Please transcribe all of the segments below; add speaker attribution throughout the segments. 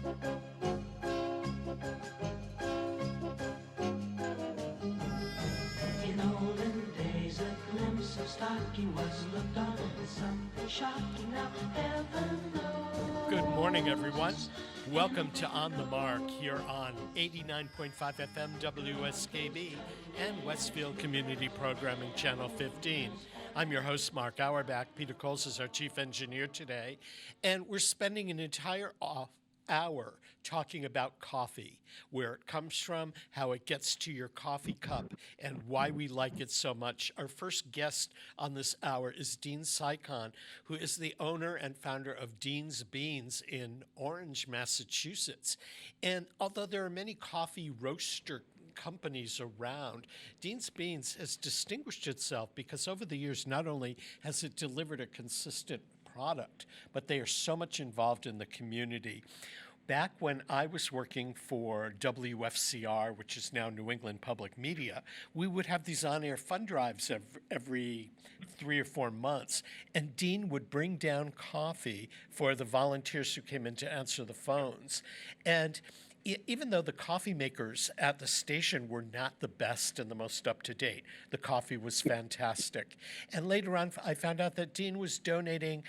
Speaker 1: In olden days, a glimpse of stocking was looked on as something shocking. Now, heaven knows.
Speaker 2: Good morning, everyone. Welcome to On the Mark here on 89.5 FM WSKB and Westfield Community Programming Channel 15. I'm your host, Mark Auerbach. Peter Coles is our chief engineer today, and we're spending an entire hour talking about coffee, where it comes from, how it gets to your coffee cup, and why we like it so much. Our first guest on this hour is Dean Cycon, who is the owner and founder of Dean's Beans in Orange, Massachusetts. And although there are many coffee roaster companies around, Dean's Beans has distinguished itself because over the years, not only has it delivered a consistent product, but they are so much involved in the community. Back when I was working for WFCR, which is now New England Public Media, we would have these on-air fund drives every 3 or 4 months, and Dean would bring down coffee for the volunteers who came in to answer the phones. And even though the coffee makers at the station were not the best and the most up-to-date, the coffee was fantastic. And later on, I found out that Dean was donating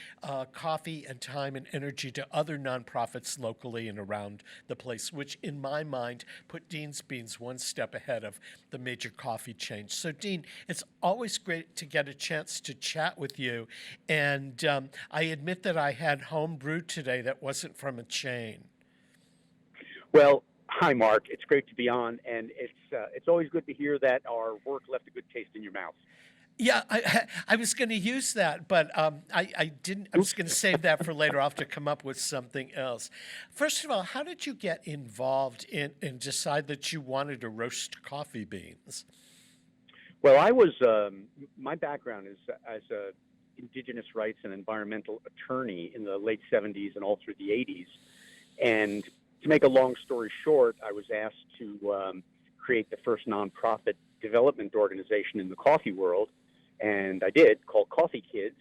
Speaker 2: coffee and time and energy to other nonprofits locally and around the place, which in my mind put Dean's Beans one step ahead of the major coffee chains. So Dean, it's always great to get a chance to chat with you. And I admit that I had home brewed today that wasn't from a chain.
Speaker 3: Well, hi, Mark. It's great to be on, and it's always good to hear that our work left a good taste in your mouth.
Speaker 2: Yeah, I was going to use that, but I didn't. I was going to save that for later. I'll have to come up with something else. First of all, how did you get involved in and decide that you wanted to roast coffee beans?
Speaker 3: Well, I was my background is as a indigenous rights and environmental attorney in the late 70s and all through the 80s, and to make a long story short, I was asked to create the first nonprofit development organization in the coffee world, and I did, called Coffee Kids.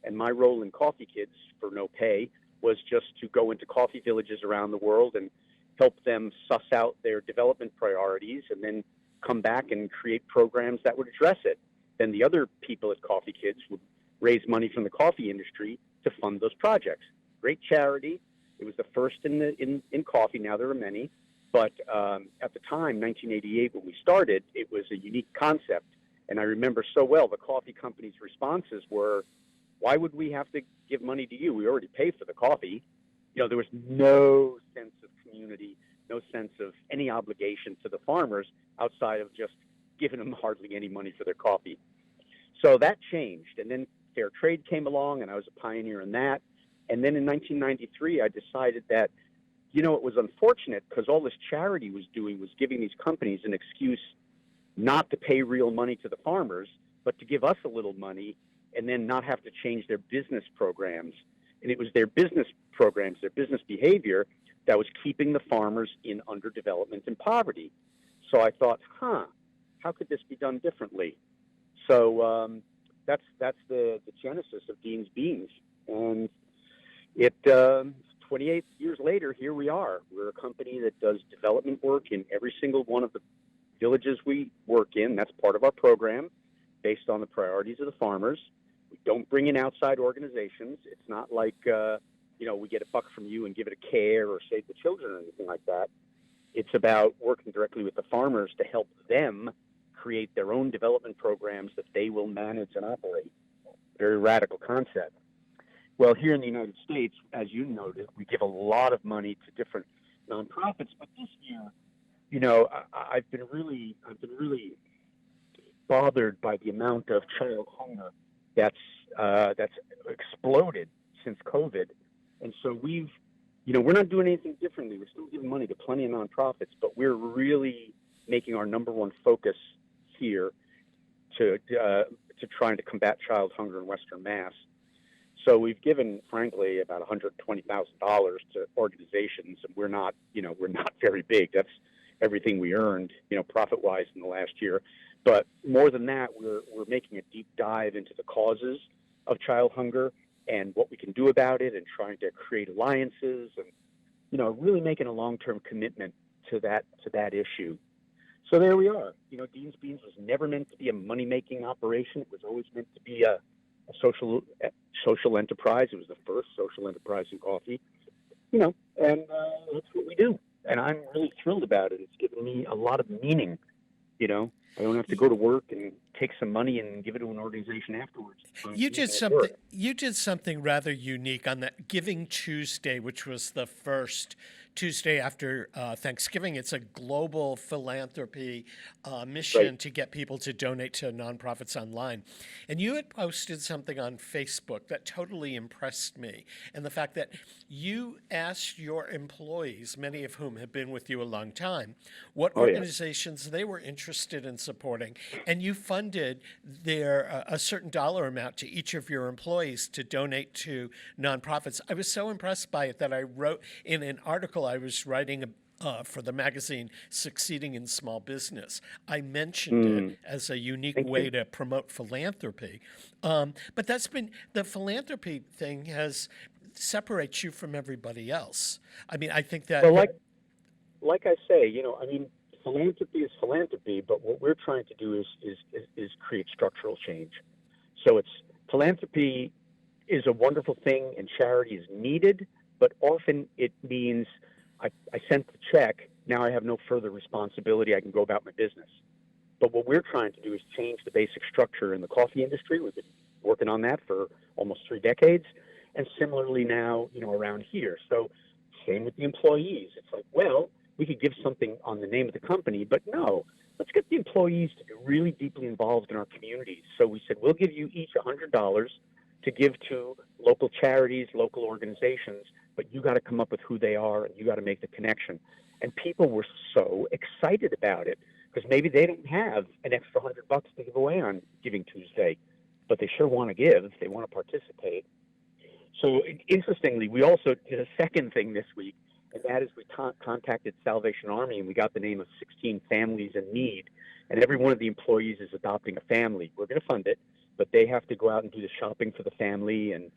Speaker 3: And my role in Coffee Kids, for no pay, was just to go into coffee villages around the world and help them suss out their development priorities and then come back and create programs that would address it. Then the other people at Coffee Kids would raise money from the coffee industry to fund those projects. Great charity. It was the first in coffee. Now there are many, but at the time, 1988, when we started, it was a unique concept. And I remember so well the coffee company's responses were, "Why would we have to give money to you? We already pay for the coffee." You know, there was no sense of community, no sense of any obligation to the farmers outside of just giving them hardly any money for their coffee. So that changed, and then fair trade came along, and I was a pioneer in that. And then in 1993, I decided that, it was unfortunate because all this charity was doing was giving these companies an excuse not to pay real money to the farmers, but to give us a little money and then not have to change their business programs. And it was their business programs, their business behavior that was keeping the farmers in underdevelopment and poverty. So I thought, how could this be done differently? So that's the genesis of Dean's Beans. And 28 years later, here we are. We're a company that does development work in every single one of the villages we work in. That's part of our program based on the priorities of the farmers. We don't bring in outside organizations. It's not like, we get a buck from you and give it a care or Save the Children or anything like that. It's about working directly with the farmers to help them create their own development programs that they will manage and operate. Very radical concept. Well, here in the United States, as you noted, we give a lot of money to different nonprofits. But this year, I've been really bothered by the amount of child hunger that's exploded since COVID. And so we're not doing anything differently. We're still giving money to plenty of nonprofits, but we're really making our number one focus here to trying to combat child hunger in Western Mass. So we've given, frankly, about $120,000 to organizations, and we're not very big. That's everything we earned, profit-wise in the last year. But more than that, we're making a deep dive into the causes of child hunger and what we can do about it, and trying to create alliances and really making a long-term commitment to that issue. So there we are. Dean's Beans was never meant to be a money-making operation. It was always meant to be a social enterprise. It was the first social enterprise in coffee. And that's what we do. And I'm really thrilled about it. It's given me a lot of meaning. I don't have to go to work and take some money and give it to an organization afterwards.
Speaker 2: You did something. You did something rather unique on that Giving Tuesday, which was the first Tuesday after Thanksgiving. It's a global philanthropy mission to get people to donate to nonprofits online. And you had posted something on Facebook that totally impressed me. And the fact that you asked your employees, many of whom have been with you a long time, what organizations they were interested in supporting. And you funded a certain dollar amount to each of your employees to donate to nonprofits. I was so impressed by it that I wrote in an article I was writing for the magazine Succeeding in Small Business. I mentioned it as a unique way to promote philanthropy. But that's been, the philanthropy thing separates you from everybody else. I mean, I think that...
Speaker 3: Well, like I say, philanthropy is philanthropy, but what we're trying to do is create structural change. So philanthropy is a wonderful thing and charity is needed, but often it means I sent the check, now I have no further responsibility, I can go about my business. But what we're trying to do is change the basic structure in the coffee industry. We've been working on that for almost 3 decades, and similarly now, around here. So same with the employees. It's like, well, we could give something on the name of the company, but no, let's get the employees to be really deeply involved in our communities. So we said, we'll give you each $100 to give to local charities, local organizations, but you got to come up with who they are and you got to make the connection. And people were so excited about it because maybe they don't have an extra $100 to give away on Giving Tuesday, but they sure want to give. They want to participate. So interestingly, we also did a second thing this week, and that is we contacted Salvation Army, and we got the name of 16 families in need, and every one of the employees is adopting a family. We're going to fund it, but they have to go out and do the shopping for the family and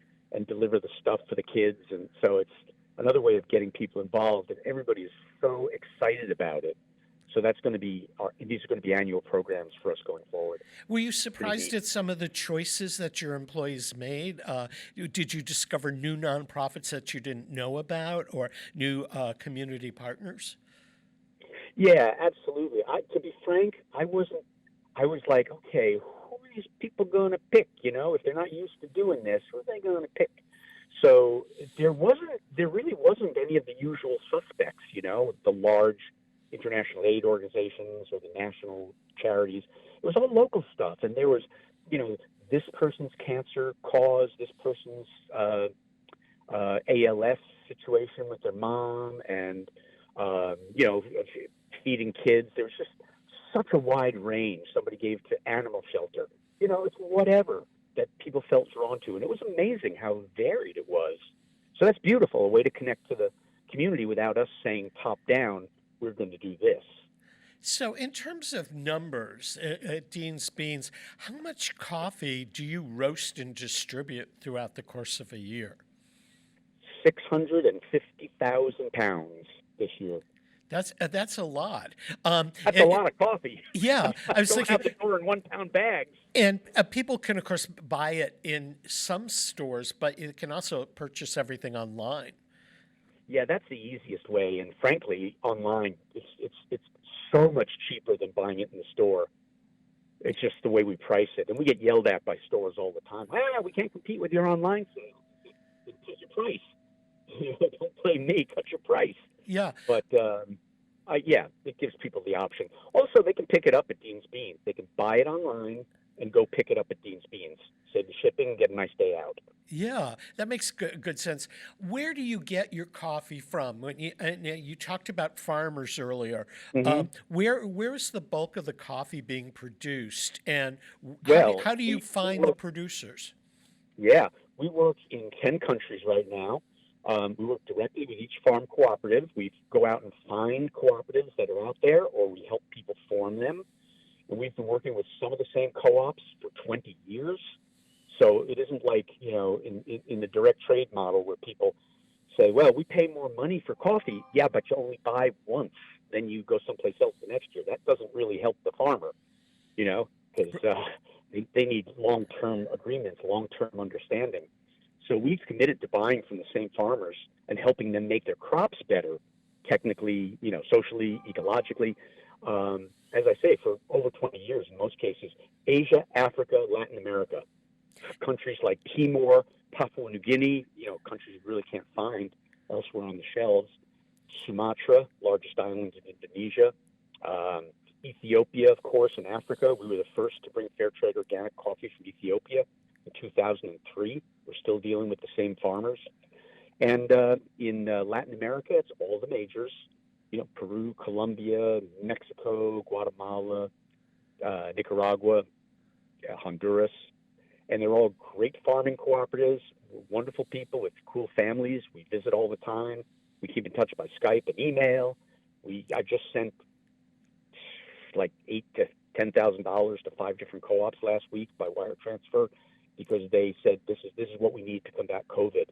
Speaker 3: deliver the stuff for the kids, and so it's another way of getting people involved, and everybody is so excited about it. So that's going to be these are going to be annual programs for us going forward.
Speaker 2: Were you surprised at some of the choices that your employees made? Did you discover new nonprofits that you didn't know about, or new community partners?
Speaker 3: Yeah, absolutely. To be frank, I was like, okay, who are these people going to pick? If they're not used to doing this, who are they going to pick? So there really wasn't any of the usual suspects, the large international aid organizations or the national charities. It was all local stuff, and there was, this person's cancer cause, this person's ALS situation with their mom, and feeding kids. There was just such a wide range. Somebody gave to animal shelter. It's whatever that people felt drawn to, and it was amazing how varied it was. So that's beautiful, a way to connect to the community without us saying top down, we're going to do this.
Speaker 2: So in terms of numbers at Dean's Beans, how much coffee do you roast and distribute throughout the course of a year?
Speaker 3: 650,000 pounds this year.
Speaker 2: That's a lot.
Speaker 3: That's a lot of coffee.
Speaker 2: Yeah, I was thinking.
Speaker 3: Out the door in 1 pound bags.
Speaker 2: And people can, of course, buy it in some stores, but you can also purchase everything online.
Speaker 3: Yeah, that's the easiest way, and frankly, online it's so much cheaper than buying it in the store. It's just the way we price it, and we get yelled at by stores all the time. We can't compete with your online sale. Cut your price. Don't blame me. Cut your price.
Speaker 2: Yeah.
Speaker 3: But it gives people the option. Also, they can pick it up at Dean's Beans. They can buy it online and go pick it up at Dean's Beans. Save the shipping, get a nice day out.
Speaker 2: Yeah, that makes good sense. Where do you get your coffee from? You talked about farmers earlier.
Speaker 3: Mm-hmm.
Speaker 2: Where is the bulk of the coffee being produced, and how do you find the producers?
Speaker 3: Yeah, we work in 10 countries right now. We work directly with each farm cooperative. We go out and find cooperatives that are out there, or we help people form them. And we've been working with some of the same co-ops for 20 years. So it isn't like, in the direct trade model where people say, well, we pay more money for coffee. Yeah, but you only buy once. Then you go someplace else the next year. That doesn't really help the farmer, because they need long-term agreements, long-term understanding. So we've committed to buying from the same farmers and helping them make their crops better, technically, socially, ecologically. As I say, for over 20 years in most cases, Asia, Africa, Latin America, countries like Timor, Papua New Guinea, countries you really can't find elsewhere on the shelves, Sumatra, largest island in Indonesia, Ethiopia, of course, in Africa. We were the first to bring fair trade organic coffee from Ethiopia in 2003. We're still dealing with the same farmers. And in Latin America, it's all the majors, Peru, Colombia, Mexico, Guatemala, Nicaragua, Honduras. And they're all great farming cooperatives, wonderful people with cool families. We visit all the time. We keep in touch by Skype and email. I just sent like $8,000 to $10,000 to 5 different co-ops last week by wire transfer because they said this is what we need to combat COVID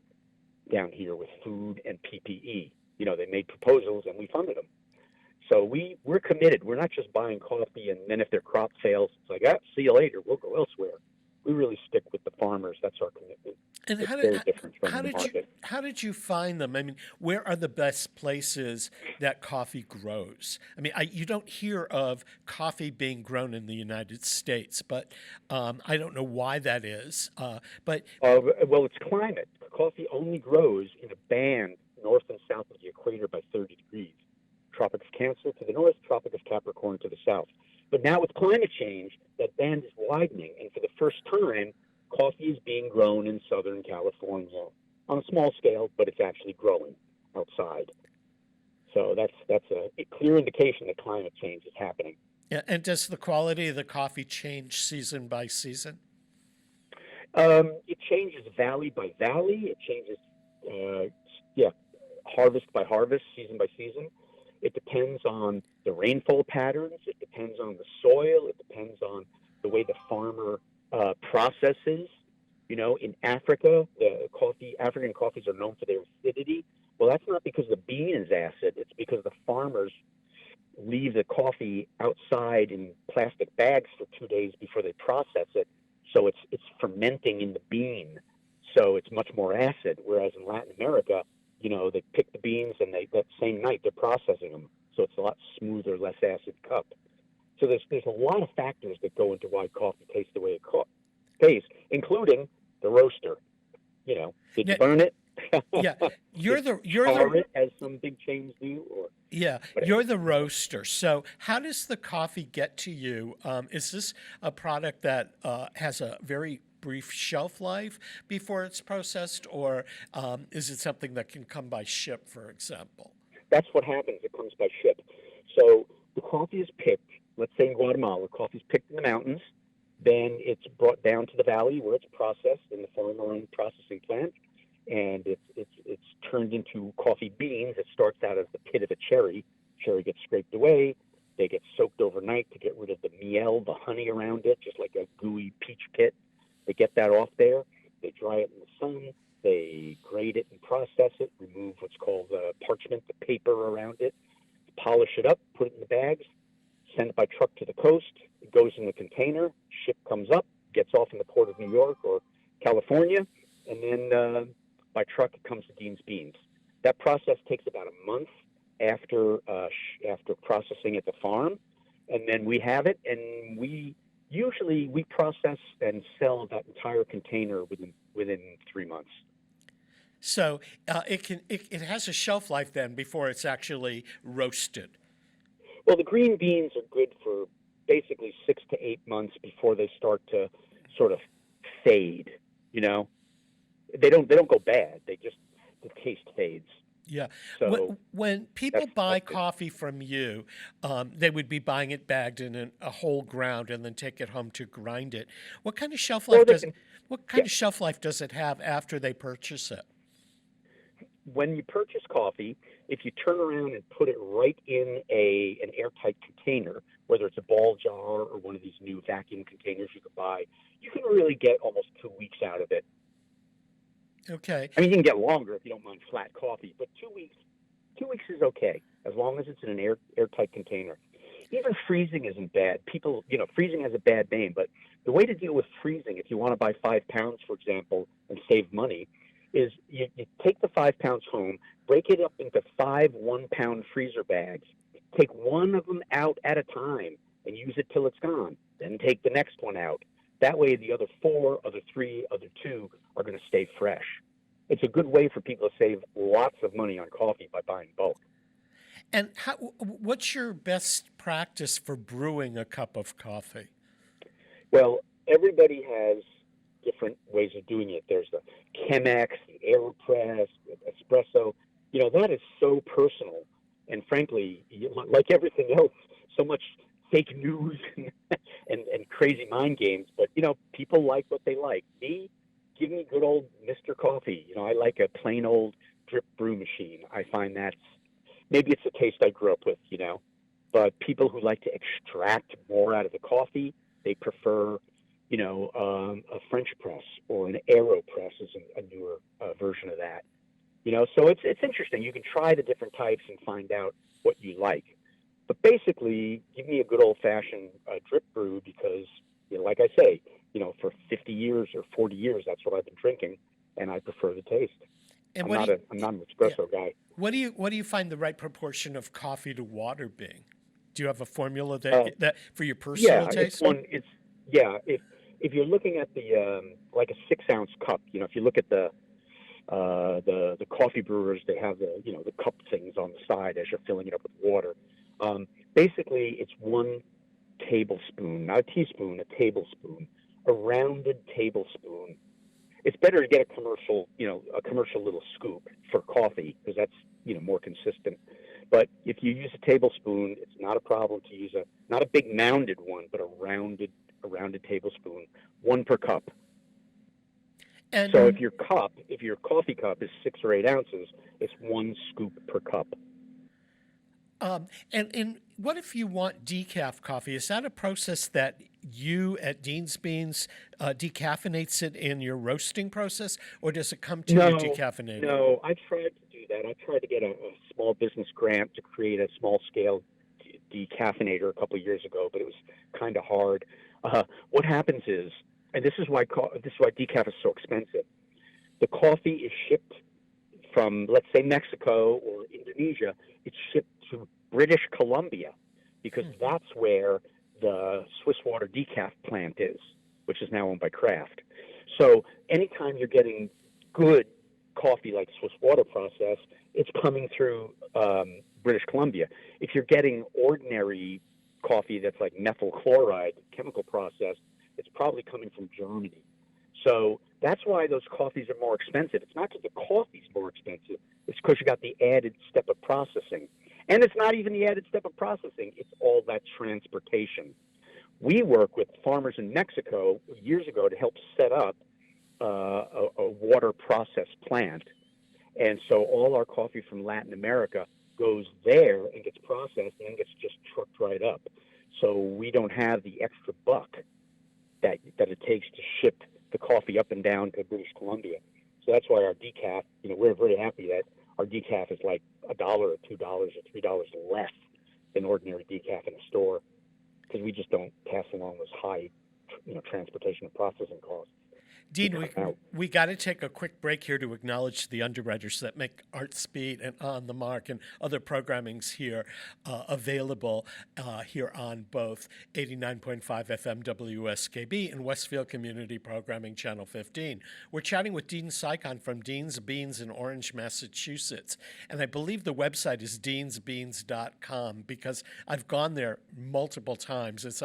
Speaker 3: down here with food and PPE. They made proposals and we funded them. So we're committed. We're not just buying coffee and then if their crop fails, it's like, see you later. We'll go elsewhere. We really stick with the farmers. That's our commitment.
Speaker 2: And
Speaker 3: it's very different from the market.
Speaker 2: How did you find them? I mean, where are the best places that coffee grows? I mean, you don't hear of coffee being grown in the United States, but I don't know why that is.
Speaker 3: Well, it's climate. Coffee only grows in a band north and south of the equator by 30 degrees. Tropic of Cancer to the north, Tropic of Capricorn to the south. But now with climate change, that band is widening, and for the first time, coffee is being grown in Southern California on a small scale, but it's actually growing outside. So that's a clear indication that climate change is happening.
Speaker 2: Yeah, and does the quality of the coffee change season by season?
Speaker 3: It changes valley by valley. It changes, harvest by harvest, season by season. It depends on the rainfall patterns. It depends on the soil. It depends on the way the farmer processes. In Africa, African coffees are known for their acidity. Well, that's not because the bean is acid. It's because the farmers leave the coffee outside in plastic bags for 2 days before they process it. So it's fermenting in the bean. So it's much more acid. Whereas in Latin America, they pick the beans and that same night they're processing them. So it's a lot smoother, less acid cup. So there's a lot of factors that go into why coffee tastes the way it tastes, including the roaster. Did you burn it?
Speaker 2: Yeah, you're the
Speaker 3: it as some big chains do.
Speaker 2: You're the roaster. So how does the coffee get to you? Is this a product that has a very brief shelf life before it's processed, or is it something that can come by ship, for example?
Speaker 3: That's what happens. It comes by ship. So the coffee is picked. Let's say in Guatemala, coffee is picked in the mountains. Then it's brought down to the valley where it's processed in the farmer-owned processing plant, and it's turned into coffee beans. It starts out as the pit of a cherry. Cherry gets scraped away. They get soaked overnight to get rid of the miel, the honey around it, just like a gooey peach pit. They get that off there. They dry it in the sun. They grate it and process it, remove what's called parchment, the paper around it, polish it up, put it in the bags, send it by truck to the coast. It goes in a container. Ship comes up, gets off in the port of New York or California, and then by truck it comes to Dean's Beans. That process takes about a month after processing at the farm, and then we have it, and we process and sell that entire container within 3 months.
Speaker 2: So it has a shelf life then before it's actually roasted.
Speaker 3: Well, the green beans are good for basically 6 to 8 months before they start to sort of fade. They don't go bad. The taste fades.
Speaker 2: Yeah.
Speaker 3: So
Speaker 2: when people buy coffee from you, they would be buying it bagged in a whole ground and then take it home to grind it. What kind of shelf life shelf life does it have after they purchase it?
Speaker 3: When you purchase coffee, if you turn around and put it right in an airtight container, whether it's a ball jar or one of these new vacuum containers you could buy, you can really get almost 2 weeks out of it.
Speaker 2: Okay.
Speaker 3: I mean, you can get longer if you don't mind flat coffee, but 2 weeks. 2 weeks is okay as long as it's in an airtight container. Even freezing isn't bad. People, freezing has a bad name, but the way to deal with freezing, if you want to buy 5 pounds, for example, and save money, is you take the 5 pounds home, break it up into 5 1-pound freezer bags, take one of them out at a time and use it till it's gone. Then take the next one out. That way, the other 4, other 3, other 2 are going to stay fresh. It's a good way for people to save lots of money on coffee by buying bulk.
Speaker 2: And what's your best practice for brewing a cup of coffee?
Speaker 3: Well, everybody has different ways of doing it. There's the Chemex, the AeroPress, espresso. That is so personal. And frankly, like everything else, so much fake news and crazy mind games. But, people like what they like. Me, give me good old Mr. Coffee. I like a plain old drip brew machine. I find maybe it's a taste I grew up with, But people who like to extract more out of the coffee, they prefer, a French press or an AeroPress is a newer version of that. So it's interesting. You can try the different types and find out what you like. But basically, give me a good old-fashioned drip brew because, like I say, for 50 years or 40 years, that's what I've been drinking, and I prefer the taste.
Speaker 2: And
Speaker 3: I'm not an espresso guy.
Speaker 2: What do you find the right proportion of coffee to water being? Do you have a formula that for your personal taste?
Speaker 3: If you're looking at the like a 6-ounce cup, if you look at the coffee brewers, they have the cup things on the side as you're filling it up with water. Basically, it's 1 tablespoon, not a teaspoon, a tablespoon, a rounded tablespoon. It's better to get a commercial little scoop for coffee because that's, more consistent. But if you use a tablespoon, it's not a problem to use not a big mounded one, but a rounded tablespoon, 1 per cup. And so if your coffee cup is 6 or 8 ounces, it's 1 scoop per cup.
Speaker 2: And what if you want decaf coffee? Is that a process that you at Dean's Beans decaffeinates it in your roasting process, or does it come to you decaffeinated?
Speaker 3: No, I tried to do that. I tried to get a small business grant to create a small-scale decaffeinator a couple of years ago, but it was kind of hard. What happens is, and this is why decaf is so expensive. The coffee is shipped from, let's say, Mexico or Indonesia. It's shipped to British Columbia because that's where the Swiss Water decaf plant is, which is now owned by Kraft. So anytime you're getting good coffee like Swiss Water process, it's coming through British Columbia. If you're getting ordinary coffee that's like methyl chloride chemical process, it's probably coming from Germany. So that's why those coffees are more expensive. It's not because the coffee's more expensive. It's because you got the added step of processing. And it's not even the added step of processing. It's all that transportation. We work with farmers in Mexico years ago to help set up a water process plant. And so all our coffee from Latin America goes there and gets processed and then gets just trucked right up. So we don't have the extra buck that it takes to ship the coffee up and down to British Columbia. So that's why our decaf, we're very happy that our decaf is like $1 or $2 or $3 less than ordinary decaf in a store because we just don't pass along those high, transportation and processing costs.
Speaker 2: Dean, we got to take a quick break here to acknowledge the underwriters that make Art Speed and On the Mark and other programmings here available here on both 89.5 FM WSKB and Westfield Community Programming Channel 15. We're chatting with Dean Cycon from Dean's Beans in Orange, Massachusetts. And I believe the website is deansbeans.com because I've gone there multiple times. It's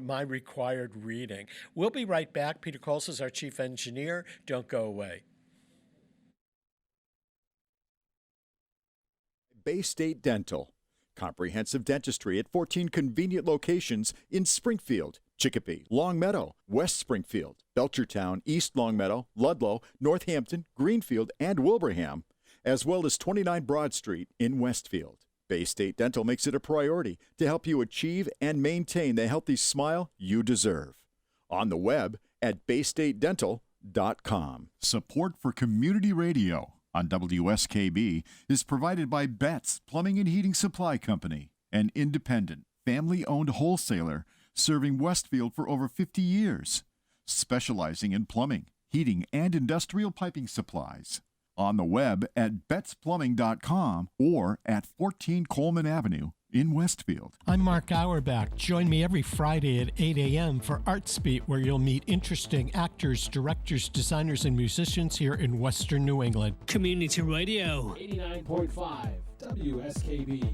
Speaker 2: my required reading. We'll be right back. Peter Coles is our chief engineer. Don't go away.
Speaker 4: Bay State Dental. Comprehensive dentistry at 14 convenient locations in Springfield, Chicopee, Longmeadow, West Springfield, Belchertown, East Longmeadow, Ludlow, Northampton, Greenfield, and Wilbraham, as well as 29 Broad Street in Westfield. Bay State Dental makes it a priority to help you achieve and maintain the healthy smile you deserve. On the web at baystatedental.com. www.betsplumbing.com. Support for community radio on WSKB is provided by Betts Plumbing and Heating Supply Company, an independent, family-owned wholesaler serving Westfield for over 50 years, specializing in plumbing, heating, and industrial piping supplies. On the web at betsplumbing.com or at 14 Coleman Avenue in Westfield.
Speaker 2: I'm Mark Auerbach. Join me every Friday at 8 a.m. for Arts Beat, where you'll meet interesting actors, directors, designers, and musicians here in Western New England.
Speaker 5: Community Radio.
Speaker 6: 89.5 WSKB.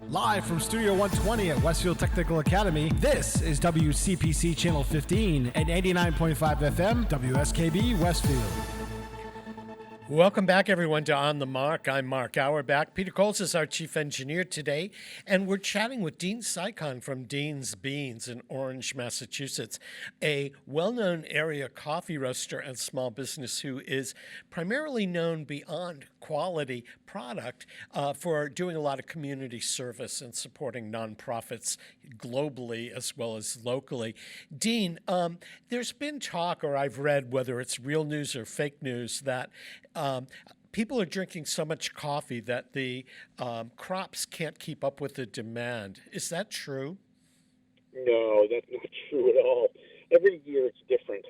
Speaker 7: Live from Studio 120 at Westfield Technical Academy, this is WCPC Channel 15 and 89.5 FM WSKB Westfield.
Speaker 2: Welcome back, everyone, to On the Mark. I'm Mark Auerbach. Peter Coles is our chief engineer today, and we're chatting with Dean Cycon from Dean's Beans in Orange, Massachusetts, a well-known area coffee roaster and small business who is primarily known beyond quality product for doing a lot of community service and supporting nonprofits globally as well as locally. Dean, there's been talk, or I've read, whether it's real news or fake news, that people are drinking so much coffee that the crops can't keep up with the demand. Is that true?
Speaker 3: No, that's not true at all. Every year it's different,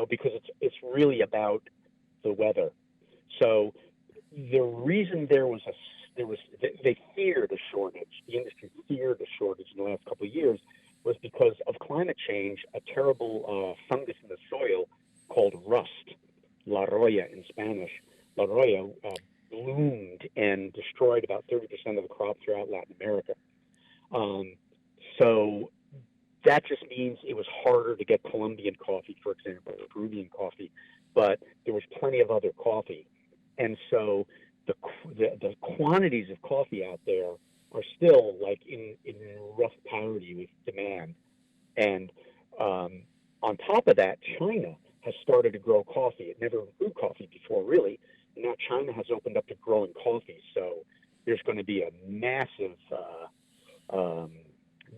Speaker 3: because it's really about the weather. So the reason they feared a shortage, the industry feared a shortage in the last couple of years, was because of climate change. A terrible fungus in the soil called rust, La Roya in Spanish. La Roya bloomed and destroyed about 30% of the crop throughout Latin America. So that just means it was harder to get Colombian coffee, for example, or Peruvian coffee, but there was plenty of other coffee. And so the quantities of coffee out there are still like in rough parity with demand. And on top of that, China has started to grow coffee. It never grew coffee before, really. And now China has opened up to growing coffee. So there's going to be a massive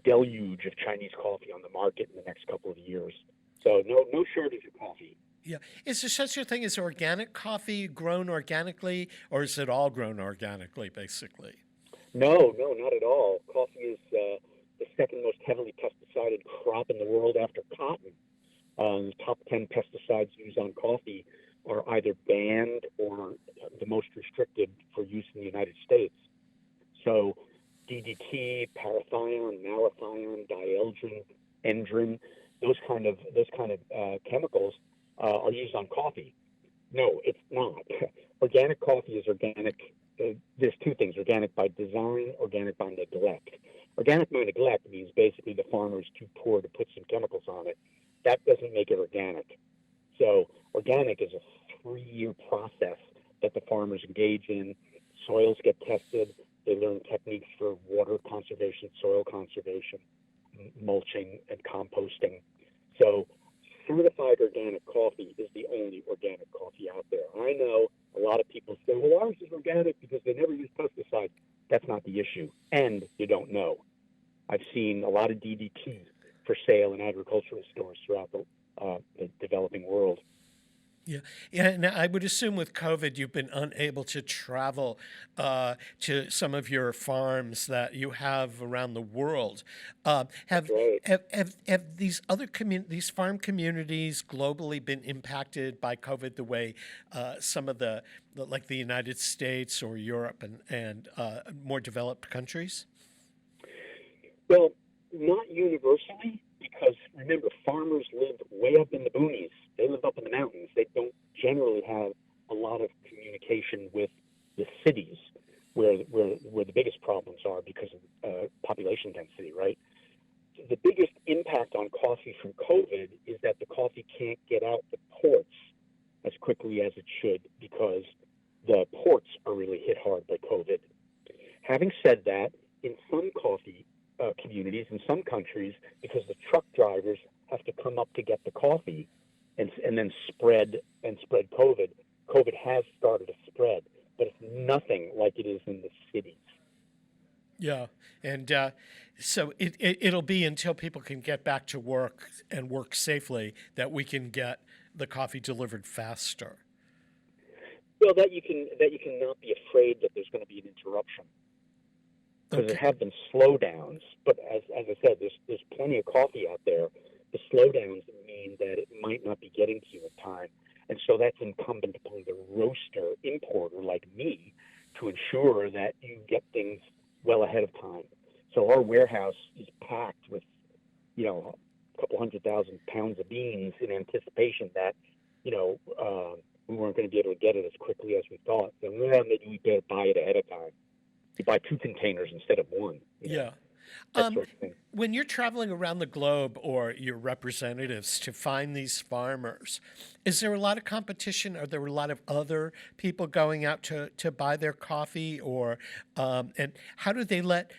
Speaker 3: deluge of Chinese coffee on the market in the next couple of years. So no shortage of coffee.
Speaker 2: Yeah. Is there such a thing as organic coffee grown organically, or is it all grown organically, basically?
Speaker 3: No, not at all. Coffee is the second most heavily pesticided crop in the world after cotton. The top 10 pesticides used on coffee are either banned or the most restricted for use in the United States. So DDT, parathion, malathion, dieldrin, endrin, those kind of chemicals are used on coffee. No, it's not. Organic coffee is organic. There's two things: organic by design, organic by neglect. Organic by neglect means basically the farmer is too poor to put some chemicals on it. That doesn't make it organic. So organic is a 3-year process that the farmers engage in. Soils get tested. They learn techniques for water conservation, soil conservation, mulching, and composting. So certified organic coffee is the only organic coffee out there. I know a lot of people say, well, ours is organic because they never use pesticides. That's not the issue. And you don't know. I've seen a lot of DDT for sale in agricultural stores throughout the developing world.
Speaker 2: Yeah, and I would assume with COVID, you've been unable to travel to some of your farms that you have around the world. Have these other these farm communities globally been impacted by COVID the way some of like the United States or Europe and more developed countries?
Speaker 3: Well, not universally, because remember, farmers live way up in the boonies. They live up in the mountains. They don't generally have a lot of communication with the cities where the biggest problems are because of population density, right? The biggest impact on coffee from COVID is that the coffee can't get out the ports as quickly as it should because the ports are really hit hard by COVID. Having said that, in some coffee communities, in some countries, because the truck drivers have to come up to get the coffee and then spread COVID. COVID has started to spread, but it's nothing like it is in the cities.
Speaker 2: Yeah, and so it'll be until people can get back to work and work safely that we can get the coffee delivered faster?
Speaker 3: Well, that you can not be afraid that there's going to be an interruption, because there have been slowdowns. But as I said, there's plenty of coffee out there. The slowdowns mean that it might not be getting to you in time, and so that's incumbent upon the roaster importer like me to ensure that you get things well ahead of time. So our warehouse is packed with, a couple 100,000 pounds of beans in anticipation that, we weren't going to be able to get it as quickly as we thought. So maybe we better buy it ahead of time. You buy 2 containers instead of 1.
Speaker 2: Yeah.
Speaker 3: That sort of thing.
Speaker 2: When you're traveling around the globe, or your representatives, to find these farmers, is there a lot of competition? Are there a lot of other people going out to buy their coffee? And how do they let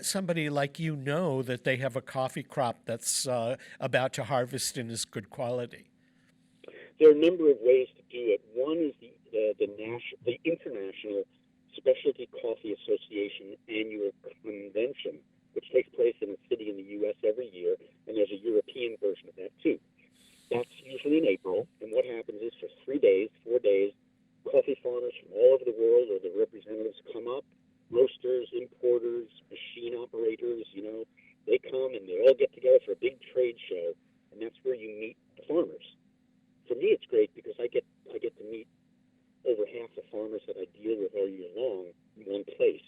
Speaker 2: somebody like you know that they have a coffee crop that's about to harvest and is good quality?
Speaker 3: There are a number of ways to do it. One is the International Specialty Coffee Association annual convention, which takes place in a city in the U.S. every year, and there's a European version of that too. That's usually in April, and what happens is for 4 days, coffee farmers from all over the world, or the representatives, come up, roasters, importers, machine operators, they come and they all get together for a big trade show, and that's where you meet the farmers. For me, it's great because I get to meet over half the farmers that I deal with all year long in one place.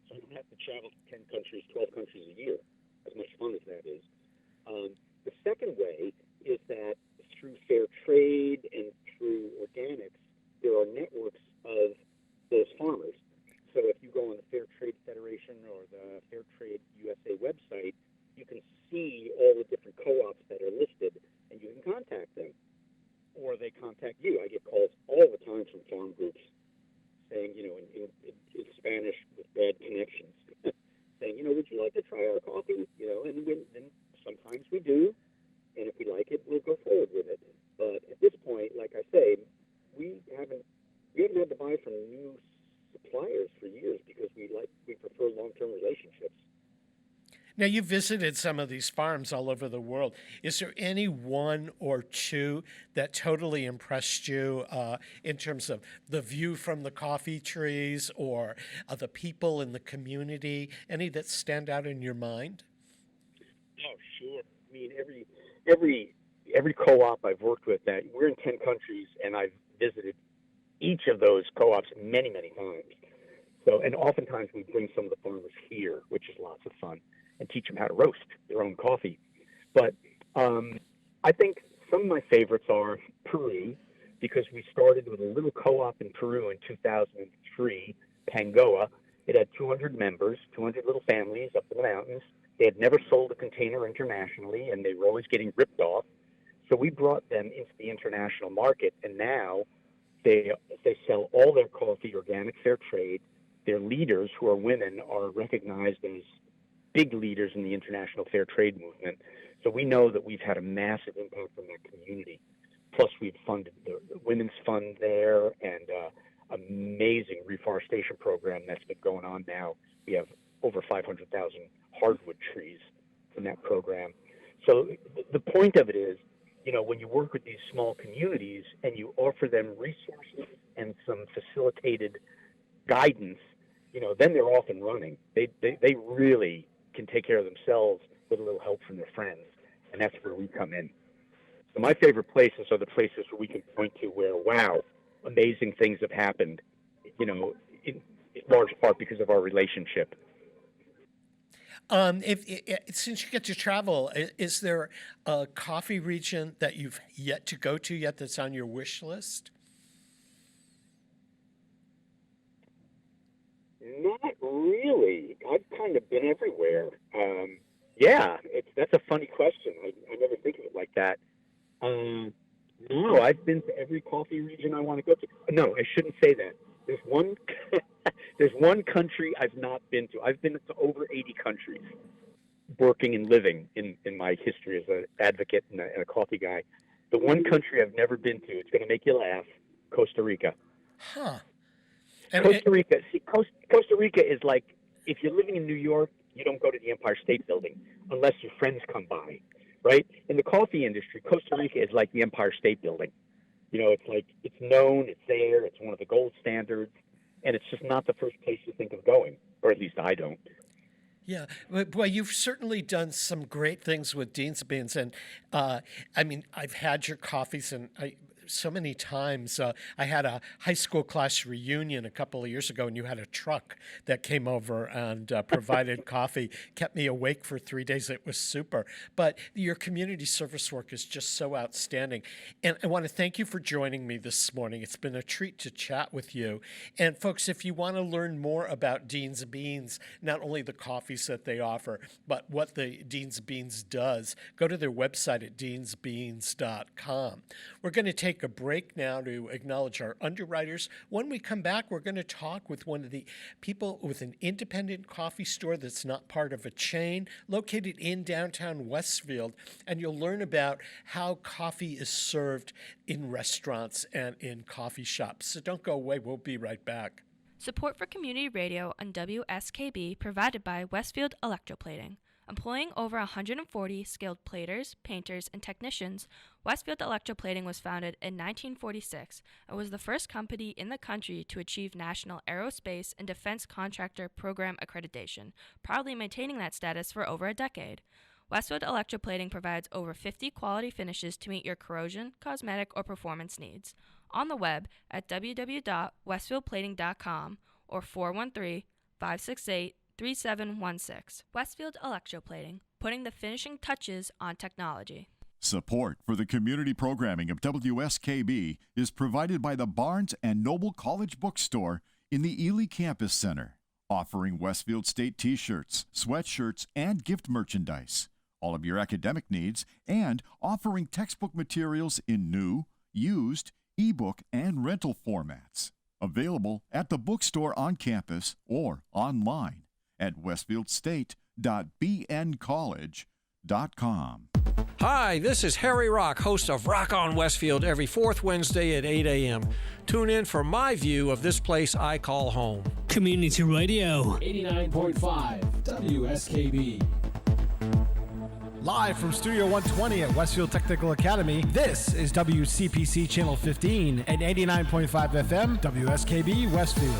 Speaker 3: So I don't have to travel to 10 countries, 12 countries a year, as much fun as that is. The second way is that through fair trade and through organics, there are networks of those farmers. So if you go on the Fair Trade Federation or the Fair Trade USA website, you can see all the different co-ops that are listed, and you can contact them. Or they contact you. I get calls all the time from farm groups saying, in Spanish with bad connections, saying, would you like to try our coffee? And sometimes we do, and if we like it, we'll go forward with it. But at this point, like I say, we haven't had to buy from new suppliers for years because we prefer long-term relationships.
Speaker 2: Now, you visited some of these farms all over the world. Is there any one or two that totally impressed you in terms of the view from the coffee trees, or the people in the community? Any that stand out in your mind?
Speaker 3: Oh, sure. I mean, every co-op I've worked with, that we're in 10 countries, and I've visited each of those co-ops many, many times. So, and oftentimes we bring some of the farmers here, which is lots of fun, and teach them how to roast their own coffee. But I think some of my favorites are Peru, because we started with a little co-op in Peru in 2003, Pangoa. It had 200 members, 200 little families up in the mountains. They had never sold a container internationally, and they were always getting ripped off. So we brought them into the international market, and now they sell all their coffee organic, fair trade. Their leaders, who are women, are recognized as big leaders in the international fair trade movement. So we know that we've had a massive impact on that community. Plus, we've funded the Women's Fund there, and amazing reforestation program that's been going on now. We have over 500,000 hardwood trees from that program. So the point of it is, when you work with these small communities and you offer them resources and some facilitated guidance, then they're off and running. They really can take care of themselves with a little help from their friends, and that's where we come in. So my favorite places are the places where we can point to where, wow, amazing things have happened, in large part because of our relationship.
Speaker 2: Since you get to travel, is there a coffee region that you've yet to go to yet that's on your wish list?
Speaker 3: Not really. I've kind of been everywhere. That's a funny question. I never think of it like that. No, I've been to every coffee region I want to go to. No, I shouldn't say that. There's one country I've not been to. I've been to over 80 countries, working and living in my history as an advocate and a coffee guy. The one country I've never been to, it's going to make you laugh, Costa Rica.
Speaker 2: Huh.
Speaker 3: Costa Rica is like, if you're living in New York, you don't go to the Empire State Building unless your friends come by, right? In the coffee industry, Costa Rica is like the Empire State Building. It's like it's known, it's there, it's one of the gold standards, and it's just not the first place you think of going, or at least I don't.
Speaker 2: Yeah, but boy, you've certainly done some great things with Dean's Beans, and I mean, I've had your coffees, and so many times. I had a high school class reunion a couple of years ago, and you had a truck that came over and provided coffee, kept me awake for 3 days. It was super. But your community service work is just so outstanding, and I want to thank you for joining me this morning. It's been a treat to chat with you. And folks, if you want to learn more about Dean's Beans, not only the coffees that they offer, but what the Dean's Beans does, go to their website at deansbeans.com. We're going to take a break now to acknowledge our underwriters. When we come back, we're going to talk with one of the people with an independent coffee store that's not part of a chain, located in downtown Westfield, and you'll learn about how coffee is served in restaurants and in coffee shops. So don't go away. We'll be right back.
Speaker 5: Support for community radio on WSKB provided by Westfield Electroplating. Employing over 140 skilled platers, painters, and technicians, Westfield Electroplating was founded in 1946 and was the first company in the country to achieve National Aerospace and Defense Contractor Program accreditation, proudly maintaining that status for over a decade. Westfield Electroplating provides over 50 quality finishes to meet your corrosion, cosmetic, or performance needs. On the web at www.westfieldplating.com or 413-568-3716. Westfield Electroplating, putting the finishing touches on technology.
Speaker 4: Support for the community programming of WSKB is provided by the Barnes and Noble College Bookstore in the Ely Campus Center, offering Westfield State t-shirts, sweatshirts, and gift merchandise, all of your academic needs, and offering textbook materials in new, used, ebook, and rental formats. Available at the bookstore on campus or online at westfieldstate.bncollege.com.
Speaker 8: Hi, this is Harry Rock, host of Rock on Westfield every fourth Wednesday at 8 a.m. Tune in for my view of this place I call home.
Speaker 6: Community Radio 89.5 WSKB.
Speaker 7: Live from Studio 120 at Westfield Technical Academy, this is WCPC Channel 15 and 89.5 FM, WSKB Westfield.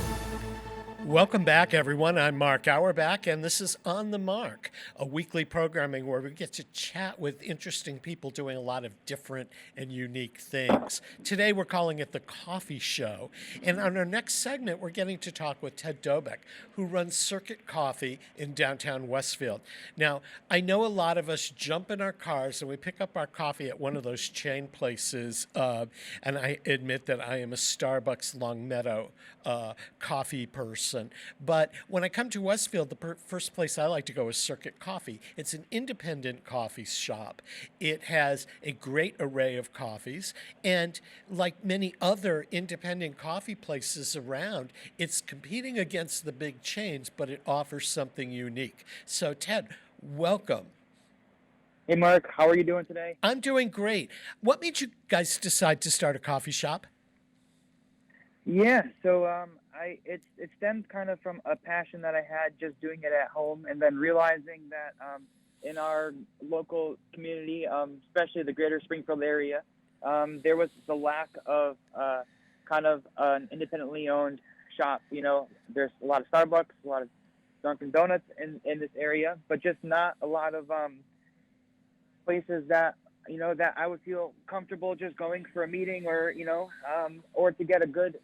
Speaker 2: Welcome back, everyone. I'm Mark Auerbach, and this is On the Mark, a weekly programming where we get to chat with interesting people doing a lot of different and unique things. Today, we're calling it The Coffee Show, and on our next segment, we're getting to talk with Ted Dobek, who runs Circuit Coffee in downtown Westfield. Now, I know a lot of us jump in our cars and we pick up our coffee at one of those chain places, and I admit that I am a Starbucks Longmeadow coffee person. But when I come to Westfield, the first place I like to go is Circuit Coffee. It's an independent coffee shop. It has a great array of coffees, and like many other independent coffee places around, it's competing against the big chains, but it offers something unique. So, Ted, welcome.
Speaker 9: Hey, Mark, how are you doing today?
Speaker 2: I'm doing great. What made you guys decide to start a coffee shop?
Speaker 9: Yeah, so it stemmed kind of from a passion that I had just doing it at home, and then realizing that in our local community, especially the greater Springfield area, there was the lack of kind of an independently owned shop. You know, there's a lot of Starbucks, a lot of Dunkin' Donuts in this area, but just not a lot of places that, you know, that I would feel comfortable just going for a meeting or, you know, or to get a good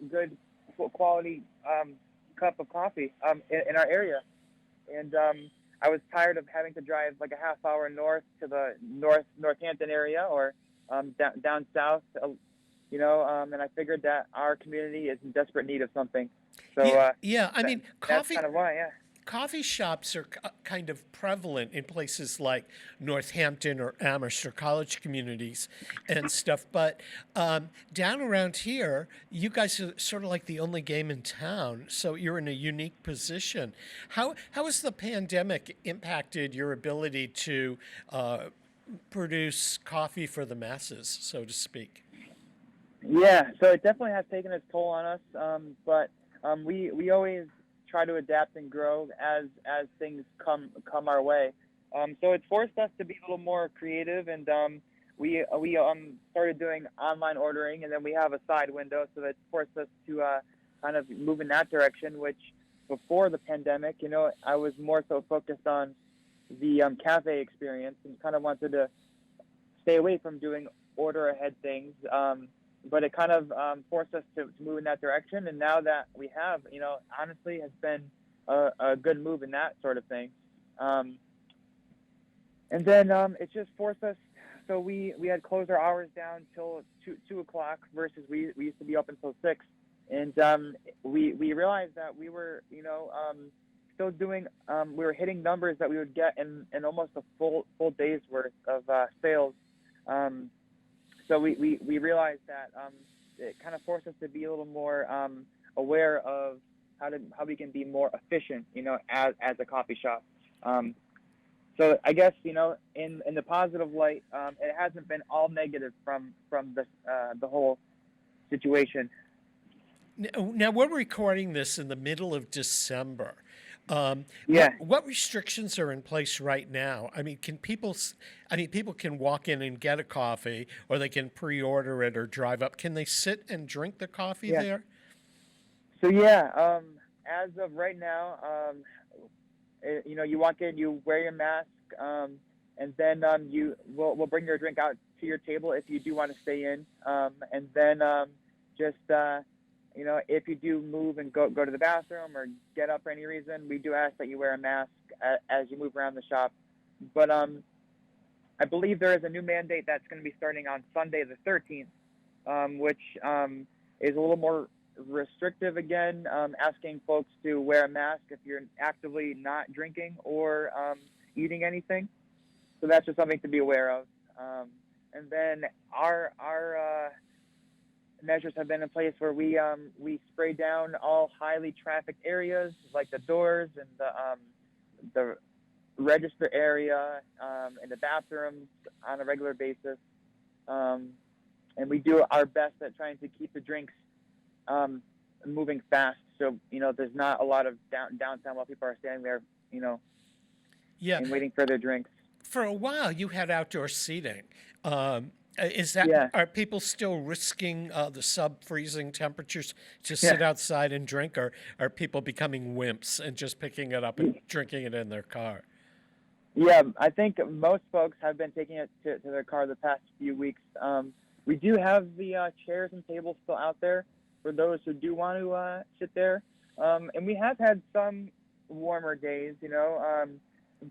Speaker 9: quality cup of coffee in our area. And I was tired of having to drive like a half hour north to the Northampton area or down south, you know, and I figured that our community is in desperate need of something. So
Speaker 2: I mean, coffee.
Speaker 9: That's kind of why, yeah.
Speaker 2: Coffee shops are kind of prevalent in places like Northampton or Amherst or college communities and stuff. But down around here, you guys are sort of like the only game in town. So you're in a unique position. How has the pandemic impacted your ability to produce coffee for the masses, so to speak?
Speaker 9: Yeah, so it definitely has taken its toll on us. But we always try to adapt and grow as things come our way. So it's forced us to be a little more creative, and we started doing online ordering, and then we have a side window, so that forced us to kind of move in that direction. Which before the pandemic, I was more so focused on the cafe experience and kind of wanted to stay away from doing order ahead things. But it kind of forced us to move in that direction. And now that we have, honestly has been a good move in that sort of thing. And then it just forced us. So we had closed our hours down till 2 o'clock versus we used to be up until 6. And we realized that we were, still doing, we were hitting numbers that we would get in almost a full day's worth of sales. So we realized that it kind of forced us to be a little more aware of how we can be more efficient, as a coffee shop. So I guess, in the positive light, it hasn't been all negative from the whole situation.
Speaker 2: Now, we're recording this in the middle of December. What restrictions are in place right now? I mean, people can walk in and get a coffee, or they can pre-order it or drive up. Can they sit and drink the coffee there?
Speaker 9: So as of right now, you walk in, you wear your mask, and then we'll bring your drink out to your table if you do want to stay in, and then if you do move and go to the bathroom or get up for any reason, we do ask that you wear a mask as you move around the shop. But I believe there is a new mandate that's going to be starting on Sunday the 13th, which is a little more restrictive again, asking folks to wear a mask if you're actively not drinking or eating anything. So that's just something to be aware of. And then our measures have been in place where we spray down all highly trafficked areas like the doors and the register area and the bathrooms on a regular basis, and we do our best at trying to keep the drinks moving fast, so there's not a lot of downtime while people are standing there and waiting for their drinks.
Speaker 2: For a while you had outdoor seating. Are people still risking the sub-freezing temperatures to sit outside and drink, or are people becoming wimps and just picking it up and drinking it in their car?
Speaker 9: Yeah, I think most folks have been taking it to their car the past few weeks. We do have the chairs and tables still out there for those who do want to sit there. And we have had some warmer days,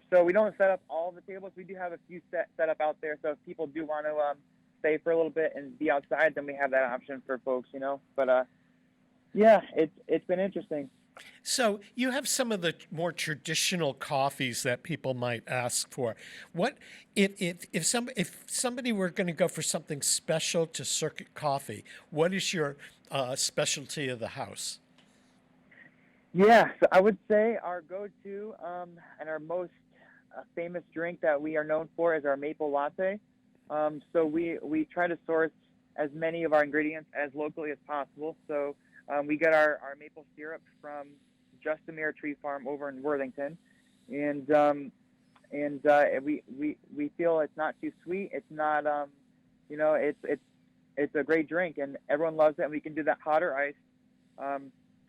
Speaker 9: so we don't set up all the tables. We do have a few set up out there, so if people do want to stay for a little bit and be outside, then we have that option for folks, But it's been interesting.
Speaker 2: So you have some of the more traditional coffees that people might ask for. What if somebody were going to go for something special to Circuit Coffee? What is your specialty of the house?
Speaker 9: Yeah, so I would say our go-to and our most famous drink that we are known for is our maple latte. So we try to source as many of our ingredients as locally as possible. So we get our maple syrup from Just a Mere Tree Farm over in Worthington, and we feel it's not too sweet. It's not it's a great drink, and everyone loves it. And we can do that hot or iced.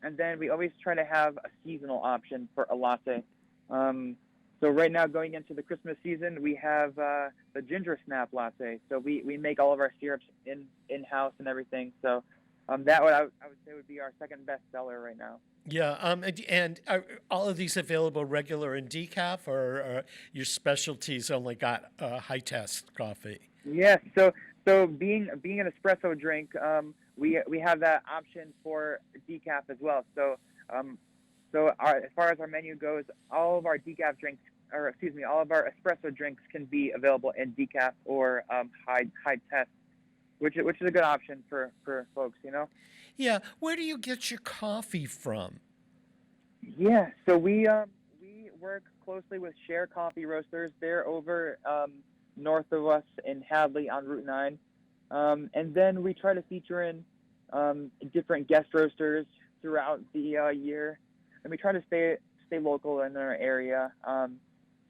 Speaker 9: And then we always try to have a seasonal option for a latte. So right now, going into the Christmas season, we have the ginger snap latte. So we make all of our syrups in-house and everything. So that I would say would be our second best seller right now.
Speaker 2: Yeah, and are all of these available regular and decaf, or your specialties only got high test coffee?
Speaker 9: Yeah, so being an espresso drink, we have that option for decaf as well. So as far as our menu goes, all of our decaf drinks, all of our espresso drinks can be available in decaf or high test, which is a good option for folks,
Speaker 2: Yeah, where do you get your coffee from?
Speaker 9: Yeah, so we work closely with Share Coffee Roasters. They're over north of us in Hadley on Route 9, and then we try to feature in different guest roasters throughout the year, and we try to stay local in our area.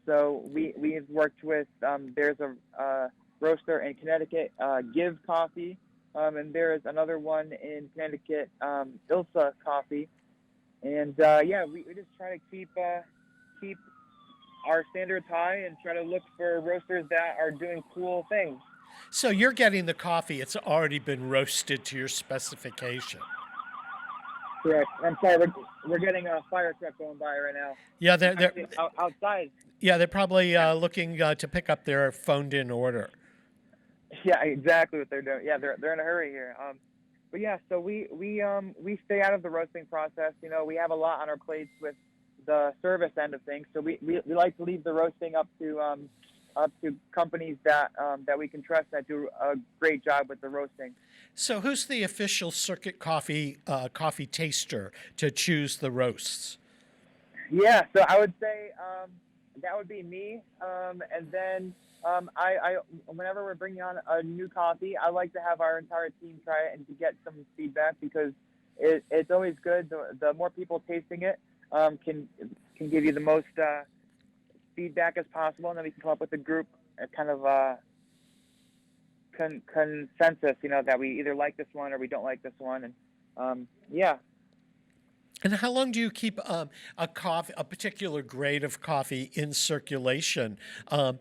Speaker 9: So we've worked with there's a roaster in Connecticut, Give Coffee, and there is another one in Connecticut, Ilsa Coffee. And we just try to keep our standards high and try to look for roasters that are doing cool things.
Speaker 2: So you're getting the coffee, it's already been roasted to your specification.
Speaker 9: Correct. I'm sorry, we're getting a fire truck going by right now.
Speaker 2: Yeah, they're
Speaker 9: outside.
Speaker 2: Yeah, they're probably looking to pick up their phoned-in order.
Speaker 9: Yeah, exactly what they're doing. Yeah, they're in a hurry here. But yeah, so we stay out of the roasting process. You know, we have a lot on our plates with the service end of things, so we like to leave the roasting up to companies that we can trust that do a great job with the roasting.
Speaker 2: So who's the official Circuit Coffee coffee taster to choose the roasts?
Speaker 9: Yeah, so I would say that would be me, and then I whenever we're bringing on a new coffee, I like to have our entire team try it and to get some feedback, because it's always good. The more people tasting it can give you the most feedback as possible, and then we can come up with a group kind of consensus, you know, that we either like this one or we don't like this one, and yeah.
Speaker 2: And how long do you keep a particular grade of coffee in circulation? Are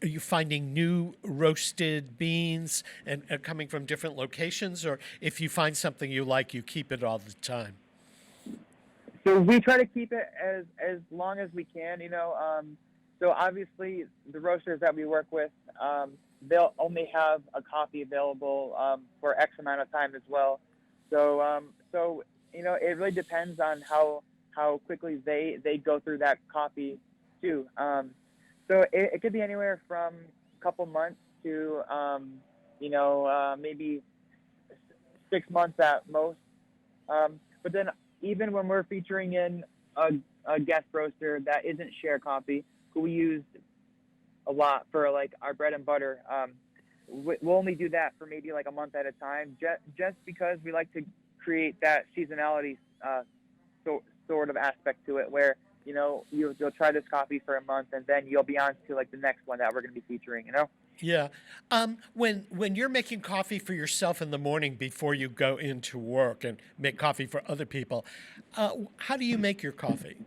Speaker 2: you finding new roasted beans and coming from different locations, or if you find something you like, you keep it all the time?
Speaker 9: So we try to keep it as long as we can, you know. So obviously the roasters that we work with, they'll only have a coffee available for X amount of time as well. So you know, it really depends on how quickly they go through that coffee too. So it could be anywhere from a couple months to maybe 6 months at most. But then even when we're featuring in a guest roaster that isn't Share Coffee, who we use a lot for like our bread and butter, we'll only do that for maybe like a month at a time, just because we like to create that seasonality sort of aspect to it, where, you know, you'll try this coffee for a month and then you'll be on to like the next one that we're going to be featuring, you know?
Speaker 2: Yeah. When you're making coffee for yourself in the morning before you go into work and make coffee for other people, how do you make your coffee?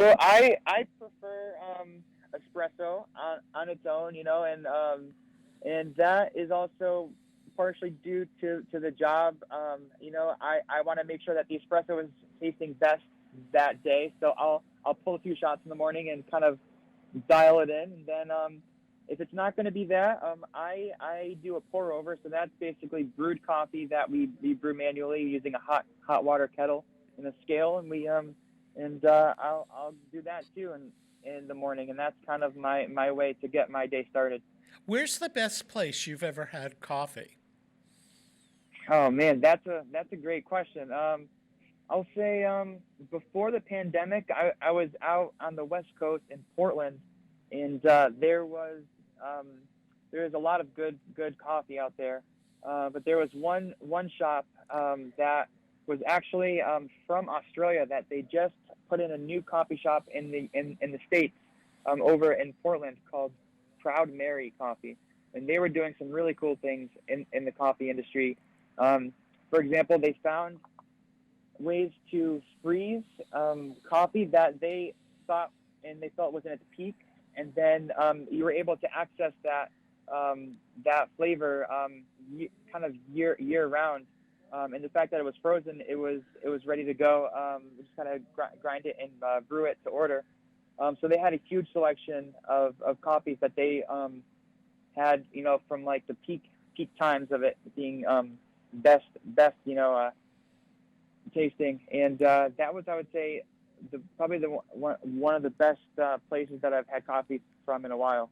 Speaker 9: So I prefer espresso on its own, you know, and that is also partially due to the job. You know, I want to make sure that the espresso is tasting best that day, so I'll pull a few shots in the morning and kind of dial it in, and then if it's not going to be that, I do a pour over. So that's basically brewed coffee that we brew manually using a hot water kettle and a scale, and I'll do that too in the morning, and that's kind of my way to get my day started.
Speaker 2: Where's the best place you've ever had coffee?
Speaker 9: Oh man, that's a great question. I'll say before the pandemic, I was out on the West Coast in Portland, and there was a lot of good coffee out there. But there was one shop that was actually from Australia that they just put in a new coffee shop in the States over in Portland called Proud Mary Coffee, and they were doing some really cool things in the coffee industry. For example, they found ways to freeze coffee that they thought was in its peak, and then you were able to access that flavor kind of year round. And the fact that it was frozen, it was ready to go. We just kind of grind it and brew it to order. So they had a huge selection of coffees that they had, you know, from like the peak times of it being best, you know, tasting, and that was, I would say, probably one of the best places that I've had coffee from in a while.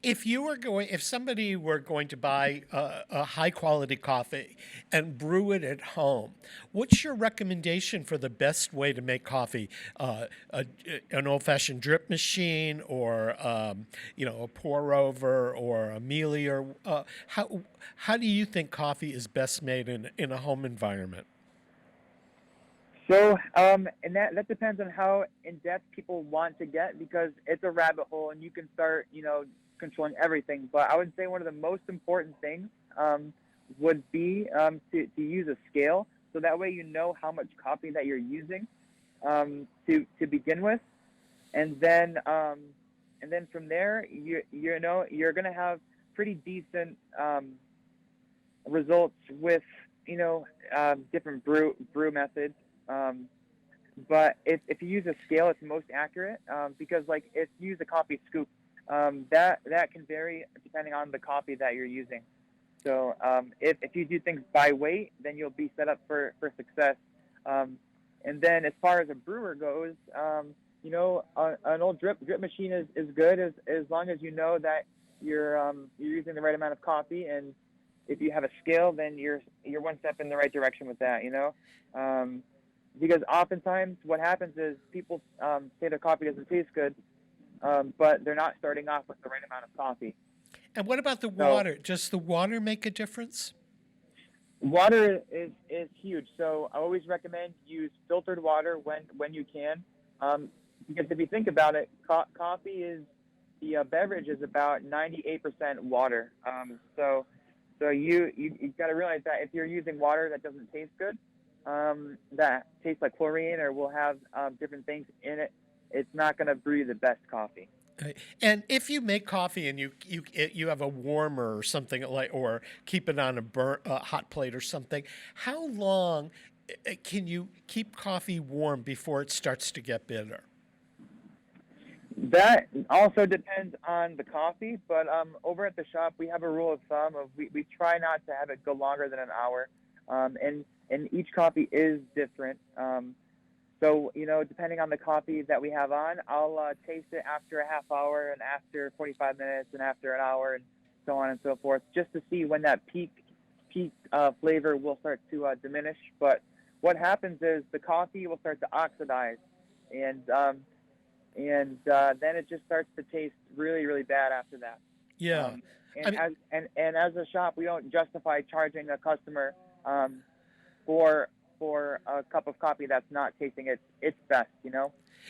Speaker 2: If somebody were going to buy a high quality coffee and brew it at home, what's your recommendation for the best way to make coffee? An old fashioned drip machine, or a pour over, or a mealy, or how do you think coffee is best made in a home environment?
Speaker 9: So, and that depends on how in-depth people want to get, because it's a rabbit hole, and you can start, you know, controlling everything, but I would say one of the most important things would be to use a scale, so that way you know how much coffee that you're using to begin with, and then from there you're gonna have pretty decent results with different brew methods. But if you use a scale, it's most accurate because like if you use a coffee scoop, that can vary depending on the coffee that you're using. So if you do things by weight, then you'll be set up for success. And then as far as a brewer goes, an old drip machine is good as long as you know that you're using the right amount of coffee. And if you have a scale, then you're one step in the right direction with that. Because oftentimes what happens is people say their coffee doesn't taste good, but they're not starting off with the right amount of coffee.
Speaker 2: And what about the water? Does the water make a difference?
Speaker 9: Water is huge. So I always recommend use filtered water when you can, because if you think about it, coffee is the beverage is about 98% water. So you got to realize that if you're using water that doesn't taste good, that tastes like chlorine or will have different things in it, it's not going to brew you the best coffee.
Speaker 2: Right. And if you make coffee and you have a warmer or something or keep it on a hot plate or something, how long can you keep coffee warm before it starts to get bitter?
Speaker 9: That also depends on the coffee, but over at the shop we have a rule of thumb of we try not to have it go longer than an hour, and each coffee is different. So, depending on the coffee that we have on, I'll taste it after a half hour and after 45 minutes and after an hour and so on and so forth, just to see when that peak flavor will start to diminish. But what happens is the coffee will start to oxidize, and then it just starts to taste really, really bad after that.
Speaker 2: Yeah.
Speaker 9: And as a shop, we don't justify charging a customer for a cup of coffee that's not tasting its best,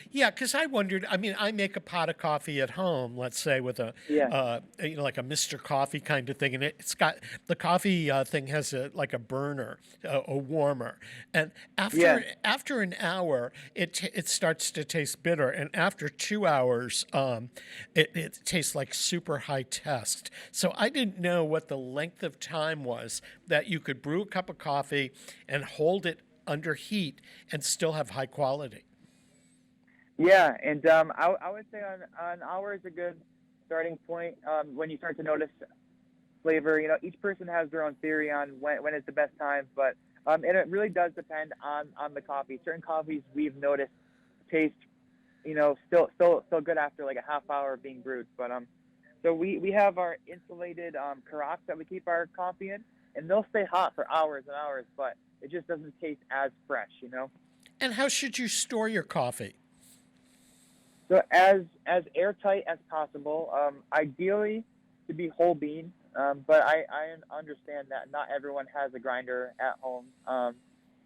Speaker 2: Yeah, because I wondered, I make a pot of coffee at home, let's say with a, like a Mr. Coffee kind of thing. And it's got, the coffee thing has like a burner, a warmer. And after an hour, it starts to taste bitter. And after 2 hours, it tastes like super high test. So I didn't know what the length of time was that you could brew a cup of coffee and hold it under heat and still have high quality.
Speaker 9: Yeah, and I would say an hour is a good starting point when you start to notice flavor. Each person has their own theory on when is the best time, but and it really does depend on the coffee. Certain coffees we've noticed taste, still good after like a half hour of being brewed. But so we have our insulated carafes that we keep our coffee in, and they'll stay hot for hours and hours, but it just doesn't taste as fresh,
Speaker 2: And how should you store your coffee?
Speaker 9: So as airtight as possible, ideally to be whole bean, but I understand that not everyone has a grinder at home.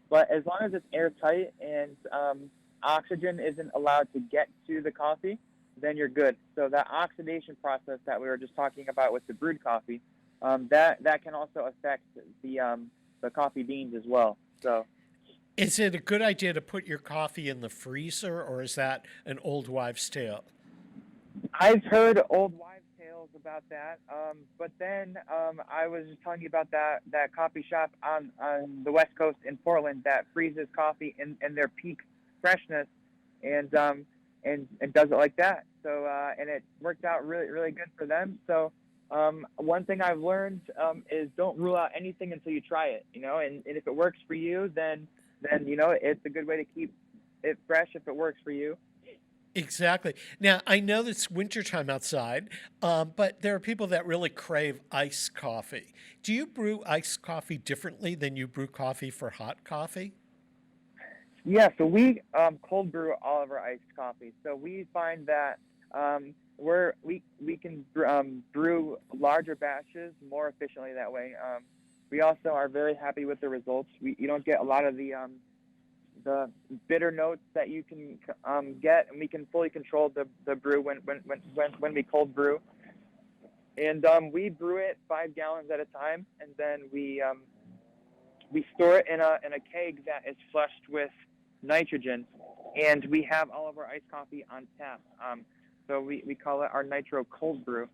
Speaker 9: But as long as it's airtight and oxygen isn't allowed to get to the coffee, then you're good. So that oxidation process that we were just talking about with the brewed coffee, that can also affect the coffee beans as well. So.
Speaker 2: Is it a good idea to put your coffee in the freezer, or is that an old wives' tale?
Speaker 9: I've heard old wives' tales about that, but then I was just telling you about that coffee shop on the West Coast in Portland that freezes coffee in their peak freshness, and does it like that. So and it worked out really, really good for them. So one thing I've learned is don't rule out anything until you try it. And if it works for you, then it's a good way to keep it fresh if it works for you.
Speaker 2: Exactly. Now, I know it's wintertime outside, but there are people that really crave iced coffee. Do you brew iced coffee differently than you brew coffee for hot coffee?
Speaker 9: Yeah, so we cold brew all of our iced coffee. So we find that we can brew larger batches more efficiently that way. We also are very happy with the results. You don't get a lot of the bitter notes that you can get, and we can fully control the brew when we cold brew. And we brew it 5 gallons at a time, and then we store it in a keg that is flushed with nitrogen, and we have all of our iced coffee on tap. So we call it our nitro cold brew.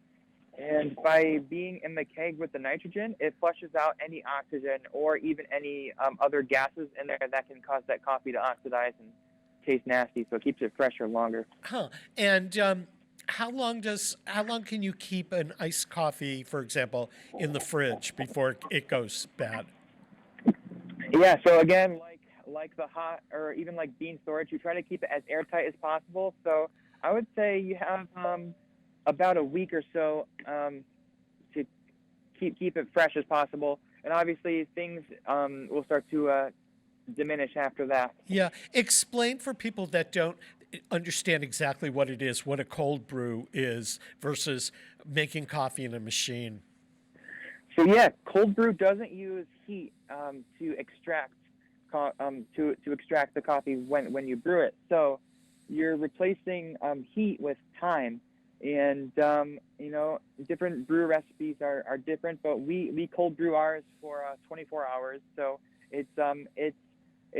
Speaker 9: And by being in the keg with the nitrogen, it flushes out any oxygen or even any other gases in there that can cause that coffee to oxidize and taste nasty. So it keeps it fresher longer.
Speaker 2: Huh. And how long can you keep an iced coffee, for example, in the fridge before it goes bad?
Speaker 9: Yeah. So again, like the hot or even like bean storage, you try to keep it as airtight as possible. So I would say you have about a week or so to keep it fresh as possible, and obviously things will start to diminish after that.
Speaker 2: Yeah, explain for people that don't understand exactly what it is, what a cold brew is versus making coffee in a machine.
Speaker 9: So yeah, cold brew doesn't use heat to extract to extract the coffee when you brew it. So you're replacing heat with time. And, different brew recipes are different, but we cold brew ours for 24 hours. So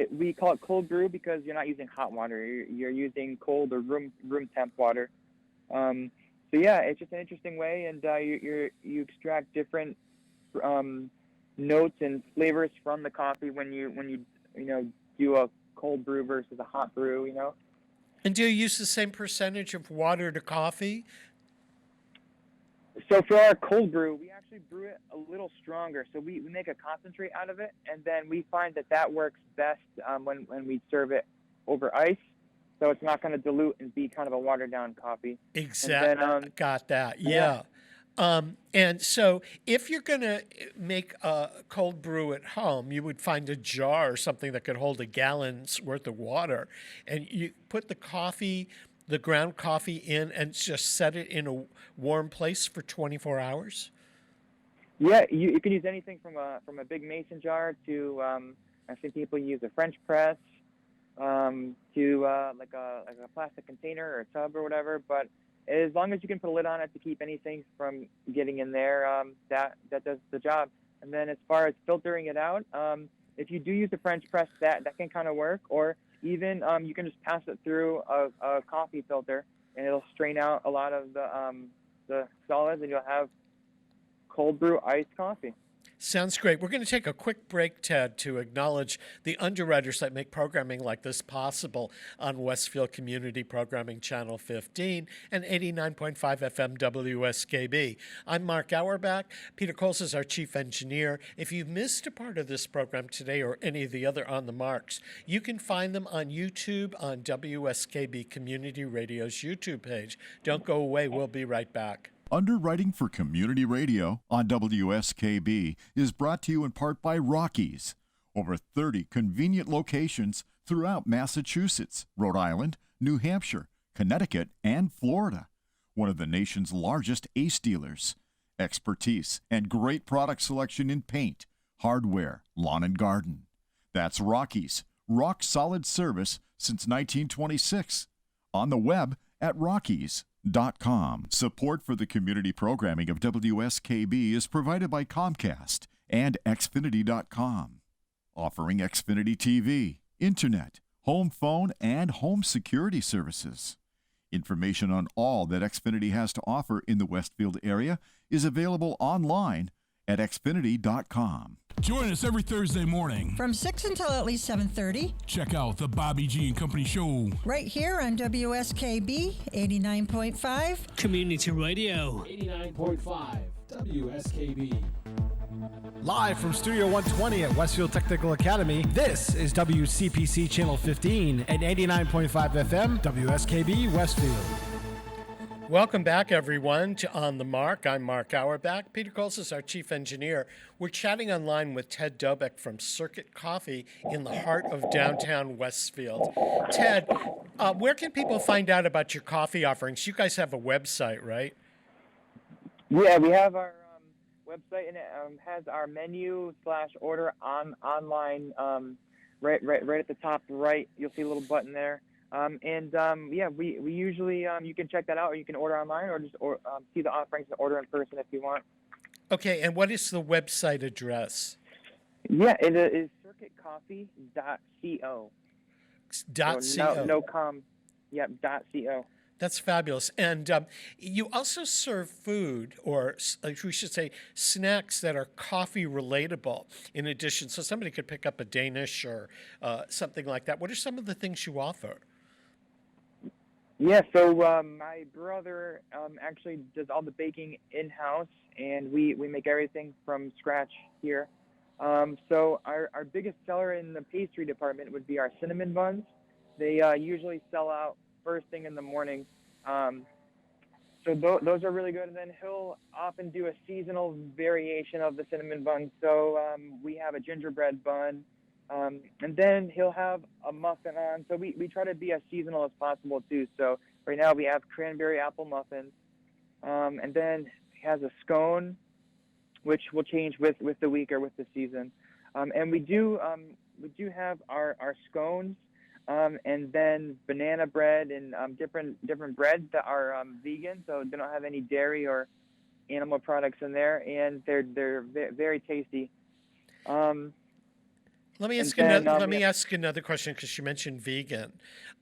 Speaker 9: we call it cold brew because you're not using hot water. You're using cold or room temp water. So yeah, it's just an interesting way, and you extract different notes and flavors from the coffee when you do a cold brew versus a hot brew.
Speaker 2: And do you use the same percentage of water to coffee?
Speaker 9: So for our cold brew, we actually brew it a little stronger. So we make a concentrate out of it, and then we find that works best when we serve it over ice. So it's not going to dilute and be kind of a watered-down coffee.
Speaker 2: Exactly.
Speaker 9: Then,
Speaker 2: got that. Yeah. And so if you're going to make a cold brew at home, you would find a jar or something that could hold a gallon's worth of water, and you put the ground coffee in and just set it in a warm place for 24 hours?
Speaker 9: Yeah, you can use anything from a big mason jar to I've seen people use a French press to like a plastic container or a tub or whatever, but as long as you can put a lid on it to keep anything from getting in there, that does the job. And then as far as filtering it out, if you do use a French press, that can kind of work. Or even you can just pass it through a coffee filter, and it'll strain out a lot of the solids, and you'll have cold brew iced coffee.
Speaker 2: Sounds great. We're going to take a quick break, Ted, to acknowledge the underwriters that make programming like this possible on Westfield Community Programming Channel 15 and 89.5 FM WSKB. I'm Mark Auerbach. Peter Coles is our chief engineer. If you missed a part of this program today or any of the other On the Marks, you can find them on YouTube on WSKB Community Radio's YouTube page. Don't go away. We'll be right back.
Speaker 4: Underwriting for Community Radio on WSKB is brought to you in part by Rockies. Over 30 convenient locations throughout Massachusetts, Rhode Island, New Hampshire, Connecticut, and Florida. One of the nation's largest ACE dealers. Expertise and great product selection in paint, hardware, lawn and garden. That's Rockies. Rock solid service since 1926. On the web at Rockies.com. Support for the community programming of WSKB is provided by Comcast and Xfinity.com, offering Xfinity TV, Internet, home phone, and home security services. Information on all that Xfinity has to offer in the Westfield area is available online at Xfinity.com.
Speaker 10: Join us every Thursday morning
Speaker 11: from 6 until at least 7:30.
Speaker 10: Check out the Bobby G and Company Show
Speaker 11: right here on WSKB 89.5
Speaker 6: Community Radio 89.5 WSKB.
Speaker 7: Live from Studio 120 at Westfield Technical Academy, this is WCPC Channel 15 and 89.5 FM WSKB Westfield.
Speaker 2: Welcome back, everyone, to On the Mark. I'm Mark Auerbach. Peter Coles is our chief engineer. We're chatting online with Ted Dobek from Circuit Coffee in the heart of downtown Westfield. Ted, where can people find out about your coffee offerings? You guys have a website, right?
Speaker 9: Yeah, we have our website, and it has our menu /order online right at the top right. You'll see a little button there. Yeah, we usually you can check that out, or you can order online, or just see the offerings and order in person if you want.
Speaker 2: Okay, and what is the website address?
Speaker 9: Yeah, it is circuitcoffee.co.
Speaker 2: .co.
Speaker 9: So no com. Yep, .co.
Speaker 2: That's fabulous. And you also serve food, or we should say snacks that are coffee relatable in addition. So somebody could pick up a Danish or something like that. What are some of the things you offer?
Speaker 9: Yeah, so my brother actually does all the baking in-house, and we make everything from scratch here. So our biggest seller in the pastry department would be our cinnamon buns. They usually sell out first thing in the morning. So those are really good. And then he'll often do a seasonal variation of the cinnamon bun. So we have a gingerbread bun, and then he'll have a muffin on. So we try to be as seasonal as possible too. So right now we have cranberry apple muffins, and then he has a scone, which will change with the week or with the season. And we do have our scones. And then banana bread and different breads that are vegan, so they don't have any dairy or animal products in there, and they're very tasty.
Speaker 2: Let me ask another question, because you mentioned vegan.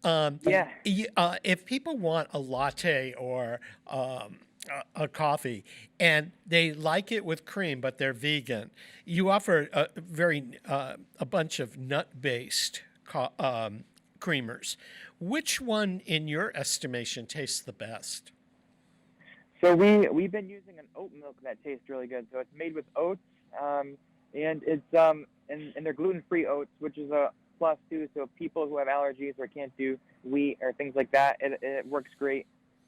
Speaker 2: If people want a latte or a coffee and they like it with cream, but they're vegan, you offer a bunch of nut-based creamers. Which one, in your estimation, tastes the best?
Speaker 9: So we've been using an oat milk that tastes really good. So it's made with oats, and it's and they're gluten-free oats, which is a plus too. So people who have allergies or can't do wheat or things like that, it works great.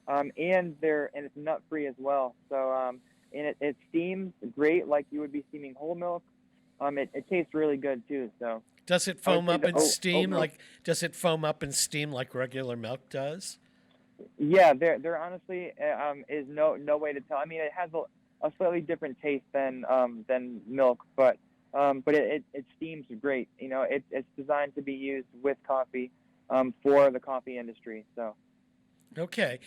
Speaker 9: And it's nut-free as well. So and it steams great, like you would be steaming whole milk. It tastes really good too. So.
Speaker 2: Does it foam up and steam like regular milk does?
Speaker 9: Yeah, there honestly is no way to tell. I mean, it has a slightly different taste than milk, but it steams great. You know, it's designed to be used with coffee for the coffee industry. So. Okay.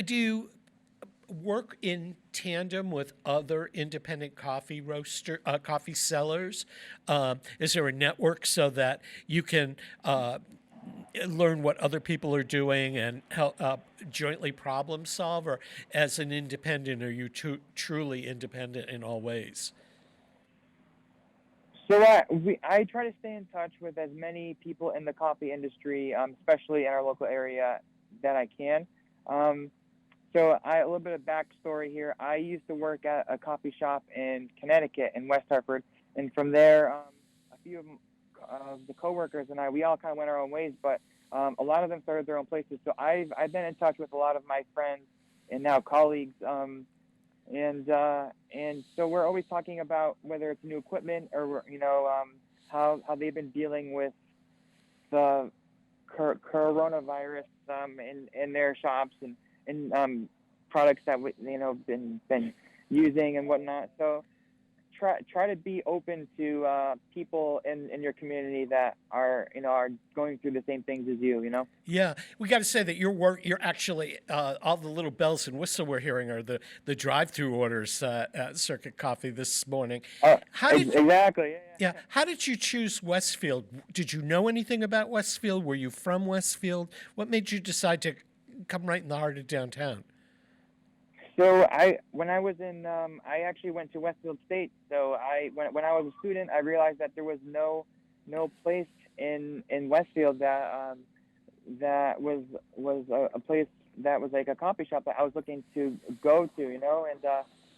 Speaker 2: Do you work in tandem with other independent coffee sellers? Is there a network so that you can learn what other people are doing and help jointly problem solve? Or as an independent, are you truly independent in all ways?
Speaker 9: So I try to stay in touch with as many people in the coffee industry, especially in our local area, that I can. So a little bit of backstory here. I used to work at a coffee shop in Connecticut, in West Hartford, and from there, a few of the coworkers and we all kind of went our own ways, but a lot of them started their own places. So I've been in touch with a lot of my friends and now colleagues, and so we're always talking about whether it's new equipment or how they've been dealing with the coronavirus in their shops and products that been using and whatnot. So try to be open to people in your community that are going through the same things as you.
Speaker 2: Yeah, we got to say that you're actually all the little bells and whistles we're hearing are the drive-through orders at Circuit Coffee this morning.
Speaker 9: Exactly.
Speaker 2: Yeah. How did you choose Westfield? Did you know anything about Westfield? Were you from Westfield? What made you decide to come right in the heart of downtown?
Speaker 9: So when I was in, I actually went to Westfield State. So when I was a student, I realized that there was no place in Westfield that was a place that was like a coffee shop that I was looking to go to, and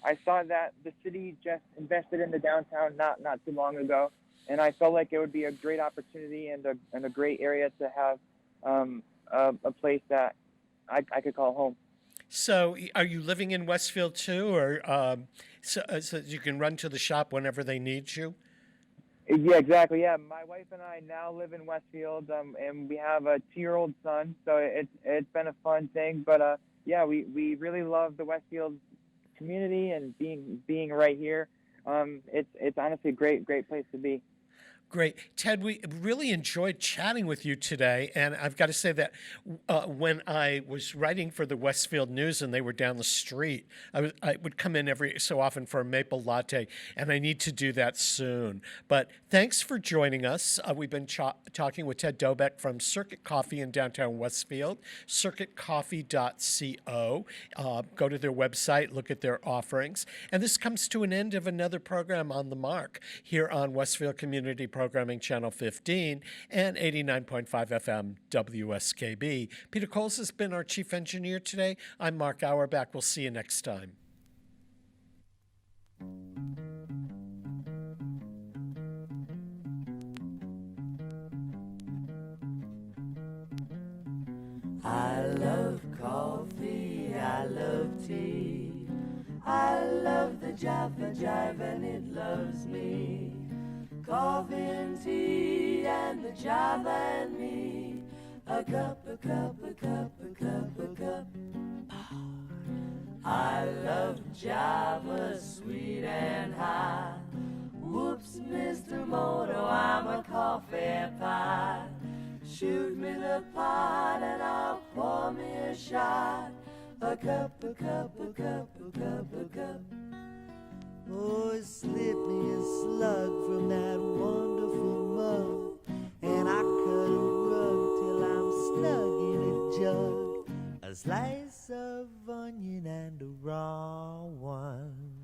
Speaker 9: I saw that the city just invested in the downtown not too long ago, and I felt like it would be a great opportunity and a great area to have a place that I could call home.
Speaker 2: So are you living in Westfield too, or so you can run to the shop whenever they need you?
Speaker 9: Yeah, exactly. Yeah, my wife and I now live in Westfield, and we have a 2-year-old son, so it's been a fun thing. But yeah, we really love the Westfield community and being right here. It's honestly a great place to be.
Speaker 2: Great. Ted, we really enjoyed chatting with you today. And I've got to say that when I was writing for the Westfield News and they were down the street, I would come in every so often for a maple latte, and I need to do that soon. But thanks for joining us. We've been talking with Ted Dobek from Circuit Coffee in downtown Westfield, circuitcoffee.co. Go to their website, look at their offerings. And this comes to an end of another program on the Mark here on Westfield Community Programming Channel 15 and 89.5 FM WSKB. Peter Coles has been our chief engineer today. I'm Mark Auerbach. We'll see you next time.
Speaker 1: I love coffee, I love tea, I love the jive and it loves me. Coffee and tea and the jive and me. A cup, a cup, a cup, a cup, a cup. I love Java, sweet and high. Whoops, Mr. Moto, I'm a coffee pie. Shoot me the pot and I'll pour me a shot. A cup, a cup, a cup, a cup, a cup.
Speaker 12: Oh, slip me a slug from that wonderful mug, and I cut a rug till I'm snug in a jug. A slice of onion and a raw one.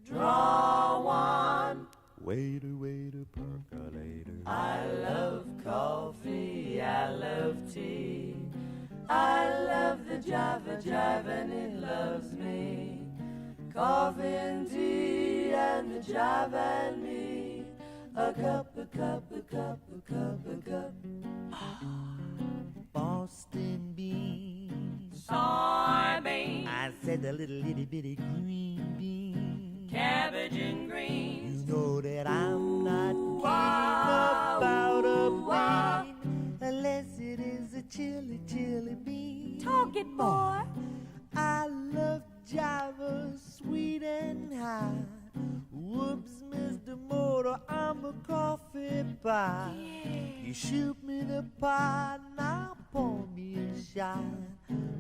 Speaker 1: Draw one.
Speaker 12: Waiter, waiter, percolator.
Speaker 1: I love coffee, I love tea, I love the jive and it loves me. Coffee and tea and the jive and me. A cup, a cup, a cup, a cup, a cup.
Speaker 12: Boston beans.
Speaker 1: Soybeans.
Speaker 12: I said a little itty bitty green bean.
Speaker 1: Cabbage and greens.
Speaker 12: You know that I'm not keen about a bean unless it is a chili, chili bean.
Speaker 1: Talk it, boy.
Speaker 12: I love Java, sweet and high. Whoops, Mr. Motor, I'm a coffee pie. You shoot me the pot, now pour me a shot.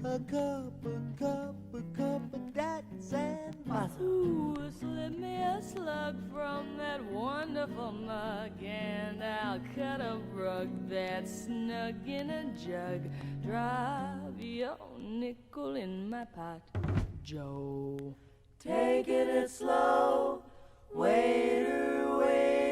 Speaker 12: A cup, a cup, a cup of that and butter.
Speaker 1: Ooh, slip me a slug from that wonderful mug, and I'll cut a rug that's snug in a jug. Drive your nickel in my pot, Joe. Taking it slow, waiter, waiter.